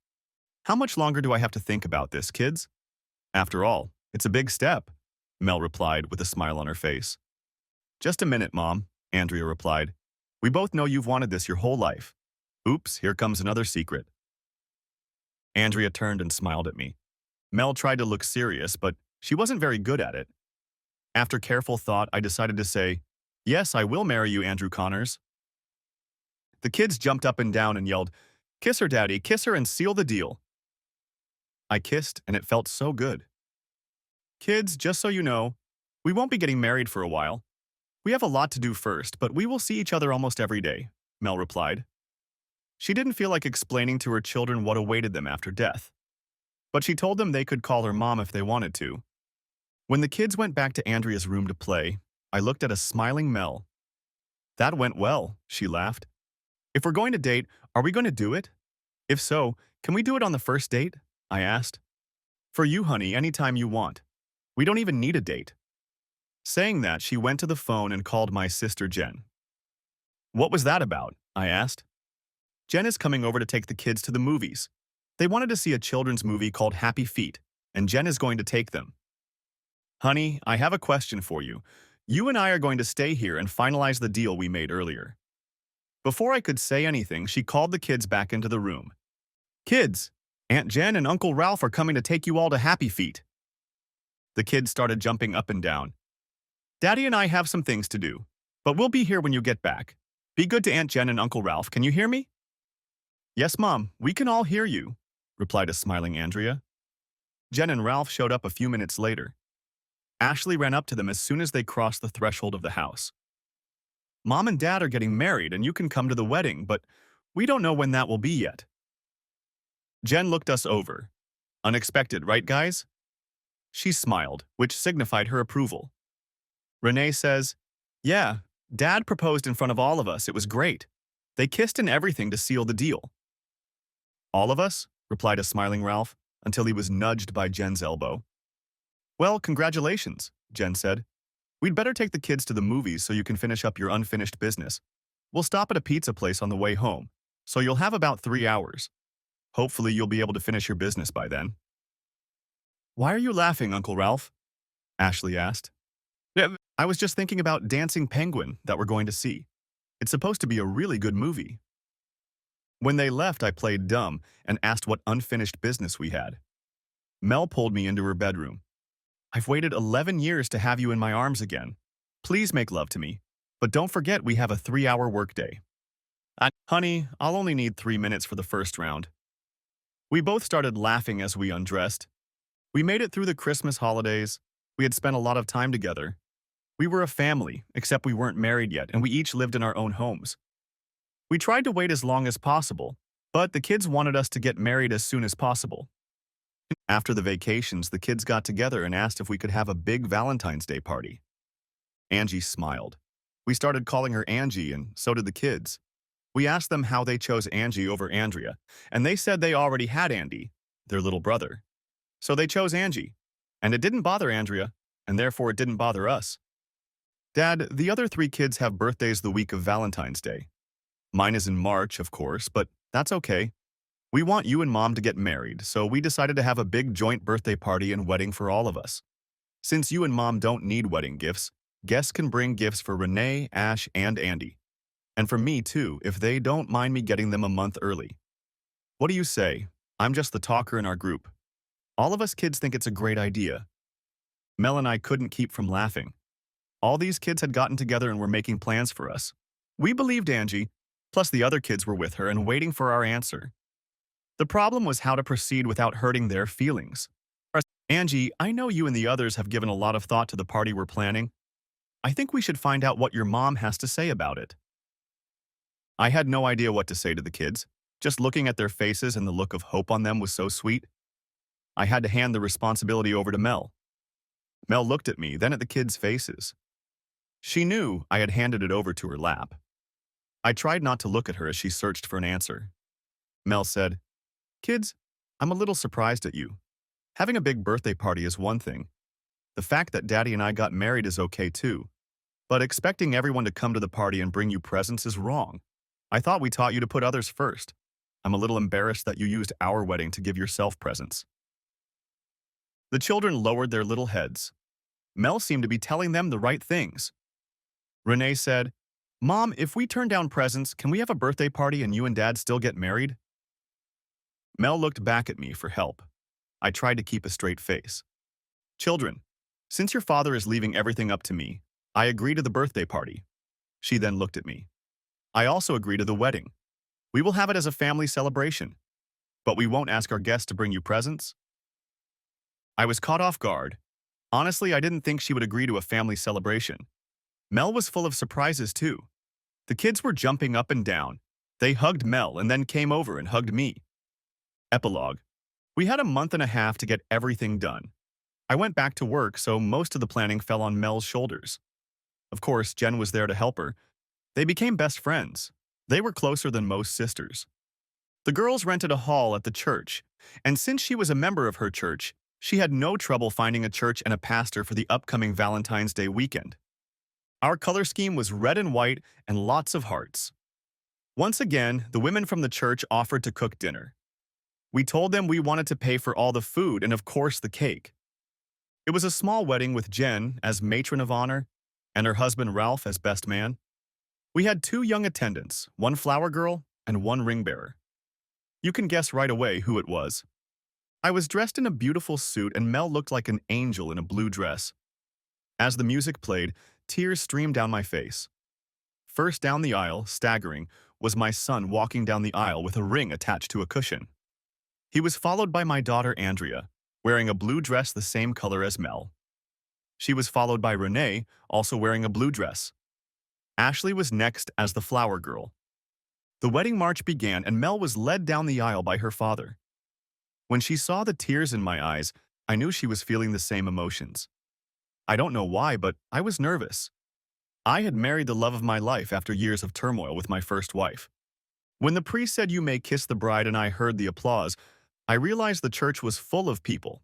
How much longer do I have to think about this, kids? After all, it's a big step, Mel replied with a smile on her face. Just a minute, Mom, Andrea replied. We both know you've wanted this your whole life. Oops, here comes another secret. Andrea turned and smiled at me. Mel tried to look serious, but she wasn't very good at it. After careful thought, I decided to say, Yes, I will marry you, Andrew Connors. The kids jumped up and down and yelled, Kiss her, Daddy, kiss her and seal the deal. I kissed, and it felt so good. Kids, just so you know, we won't be getting married for a while. We have a lot to do first, but we will see each other almost every day, Mel replied. She didn't feel like explaining to her children what awaited them after death. But she told them they could call her mom if they wanted to. When the kids went back to Andrea's room to play, I looked at a smiling Mel. That went well, she laughed. If we're going to date, are we going to do it? If so, can we do it on the first date? I asked. For you, honey, anytime you want. We don't even need a date. Saying that, she went to the phone and called my sister Jen. What was that about? I asked. Jen is coming over to take the kids to the movies. They wanted to see a children's movie called Happy Feet, and Jen is going to take them. Honey, I have a question for you. You and I are going to stay here and finalize the deal we made earlier. Before I could say anything, she called the kids back into the room. Kids, Aunt Jen and Uncle Ralph are coming to take you all to Happy Feet. The kids started jumping up and down. Daddy and I have some things to do, but we'll be here when you get back. Be good to Aunt Jen and Uncle Ralph. Can you hear me? Yes, Mom, we can all hear you, replied a smiling Andrea. Jen and Ralph showed up a few minutes later. Ashley ran up to them as soon as they crossed the threshold of the house. Mom and Dad are getting married and you can come to the wedding, but we don't know when that will be yet. Jen looked us over. Unexpected, right, guys? She smiled, which signified her approval. Renee says, yeah, Dad proposed in front of all of us. It was great. They kissed and everything to seal the deal. All of us? Replied a smiling Ralph, until he was nudged by Jen's elbow. Well, congratulations, Jen said. We'd better take the kids to the movies so you can finish up your unfinished business. We'll stop at a pizza place on the way home, so you'll have about 3 hours. Hopefully you'll be able to finish your business by then. Why are you laughing, Uncle Ralph? Ashley asked. I was just thinking about Dancing Penguin that we're going to see. It's supposed to be a really good movie. When they left, I played dumb and asked what unfinished business we had. Mel pulled me into her bedroom. I've waited 11 years to have you in my arms again. Please make love to me. But don't forget we have a 3-hour workday. Honey, I'll only need 3 minutes for the first round. We both started laughing as we undressed. We made it through the Christmas holidays. We had spent a lot of time together. We were a family, except we weren't married yet, and we each lived in our own homes. We tried to wait as long as possible, but the kids wanted us to get married as soon as possible. After the vacations, the kids got together and asked if we could have a big Valentine's Day party. Angie smiled. We started calling her Angie, and so did the kids. We asked them how they chose Angie over Andrea, and they said they already had Andy, their little brother. So they chose Angie, and it didn't bother Andrea, and therefore it didn't bother us. Dad, the other 3 kids have birthdays the week of Valentine's Day. Mine is in March, of course, but that's okay. We want you and Mom to get married, so we decided to have a big joint birthday party and wedding for all of us. Since you and Mom don't need wedding gifts, guests can bring gifts for Renee, Ash, and Andy. And for me, too, if they don't mind me getting them a month early. What do you say? I'm just the talker in our group. All of us kids think it's a great idea. Mel and I couldn't keep from laughing. All these kids had gotten together and were making plans for us. We believed Angie, plus the other kids were with her and waiting for our answer. The problem was how to proceed without hurting their feelings. Angie, I know you and the others have given a lot of thought to the party we're planning. I think we should find out what your mom has to say about it. I had no idea what to say to the kids. Just looking at their faces and the look of hope on them was so sweet. I had to hand the responsibility over to Mel. Mel looked at me, then at the kids' faces. She knew I had handed it over to her lap. I tried not to look at her as she searched for an answer. Mel said, Kids, I'm a little surprised at you. Having a big birthday party is one thing. The fact that Daddy and I got married is okay too. But expecting everyone to come to the party and bring you presents is wrong. I thought we taught you to put others first. I'm a little embarrassed that you used our wedding to give yourself presents. The children lowered their little heads. Mel seemed to be telling them the right things. Renee said, Mom, if we turn down presents, can we have a birthday party and you and Dad still get married? Mel looked back at me for help. I tried to keep a straight face. Children, since your father is leaving everything up to me, I agree to the birthday party. She then looked at me. I also agree to the wedding. We will have it as a family celebration. But we won't ask our guests to bring you presents? I was caught off guard. Honestly, I didn't think she would agree to a family celebration. Mel was full of surprises too. The kids were jumping up and down. They hugged Mel and then came over and hugged me. Epilogue. We had a month and a half to get everything done. I went back to work, so most of the planning fell on Mel's shoulders. Of course, Jen was there to help her. They became best friends. They were closer than most sisters. The girls rented a hall at the church, and since she was a member of her church, she had no trouble finding a church and a pastor for the upcoming Valentine's Day weekend. Our color scheme was red and white and lots of hearts. Once again, the women from the church offered to cook dinner. We told them we wanted to pay for all the food and, of course, the cake. It was a small wedding with Jen as matron of honor and her husband Ralph as best man. We had 2 young attendants, 1 flower girl and 1 ring bearer. You can guess right away who it was. I was dressed in a beautiful suit and Mel looked like an angel in a blue dress. As the music played, tears streamed down my face. First down the aisle, staggering, was my son walking down the aisle with a ring attached to a cushion. He was followed by my daughter Andrea, wearing a blue dress the same color as Mel. She was followed by Renee, also wearing a blue dress. Ashley was next as the flower girl. The wedding march began and Mel was led down the aisle by her father. When she saw the tears in my eyes, I knew she was feeling the same emotions. I don't know why, but I was nervous. I had married the love of my life after years of turmoil with my first wife. When the priest said, "You may kiss the bride," and I heard the applause, I realized the church was full of people.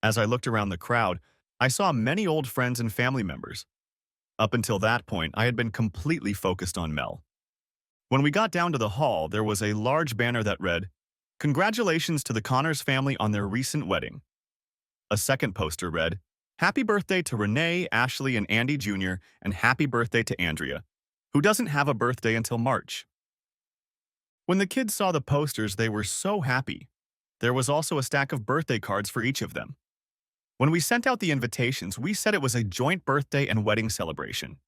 As I looked around the crowd, I saw many old friends and family members. Up until that point, I had been completely focused on Mel. When we got down to the hall, there was a large banner that read, "Congratulations to the Connors family on their recent wedding." A second poster read, "Happy birthday to Renee, Ashley, and Andy Jr., and happy birthday to Andrea, who doesn't have a birthday until March." When the kids saw the posters, they were so happy. There was also a stack of birthday cards for each of them. When we sent out the invitations, we said it was a joint birthday and wedding celebration.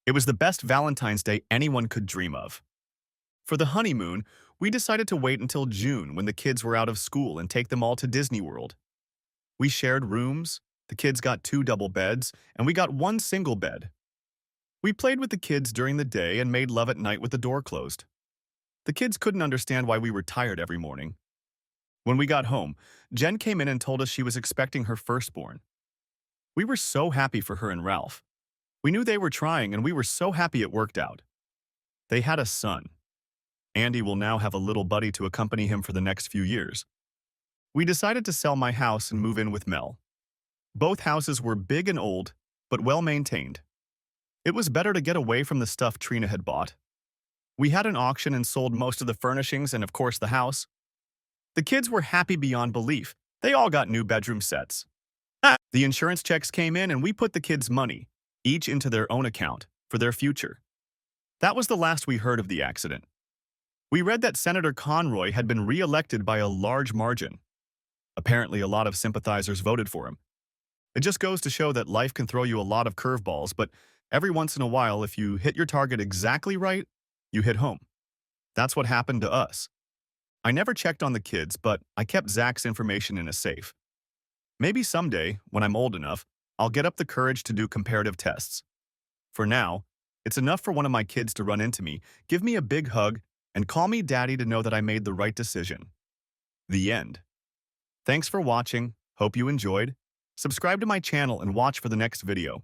It was the best Valentine's Day anyone could dream of. For the honeymoon, we decided to wait until June when the kids were out of school and take them all to Disney World. We shared rooms, the kids got 2 double beds, and we got 1 single bed. We played with the kids during the day and made love at night with the door closed. The kids couldn't understand why we were tired every morning. When we got home, Jen came in and told us she was expecting her firstborn. We were so happy for her and Ralph. We knew they were trying, and we were so happy it worked out. They had a son. Andy will now have a little buddy to accompany him for the next few years. We decided to sell my house and move in with Mel. Both houses were big and old, but well-maintained. It was better to get away from the stuff Trina had bought. We had an auction and sold most of the furnishings and, of course, the house. The kids were happy beyond belief. They all got new bedroom sets. The insurance checks came in and we put the kids' money, each into their own account, for their future. That was the last we heard of the accident. We read that Senator Conroy had been re-elected by a large margin. Apparently, a lot of sympathizers voted for him. It just goes to show that life can throw you a lot of curveballs, but every once in a while, if you hit your target exactly right, you hit home. That's what happened to us. I never checked on the kids, but I kept Zach's information in a safe. Maybe someday, when I'm old enough, I'll get up the courage to do comparative tests. For now, it's enough for one of my kids to run into me, give me a big hug, and call me daddy to know that I made the right decision. The end. Thanks for watching. Hope you enjoyed. Subscribe to my channel and watch for the next video.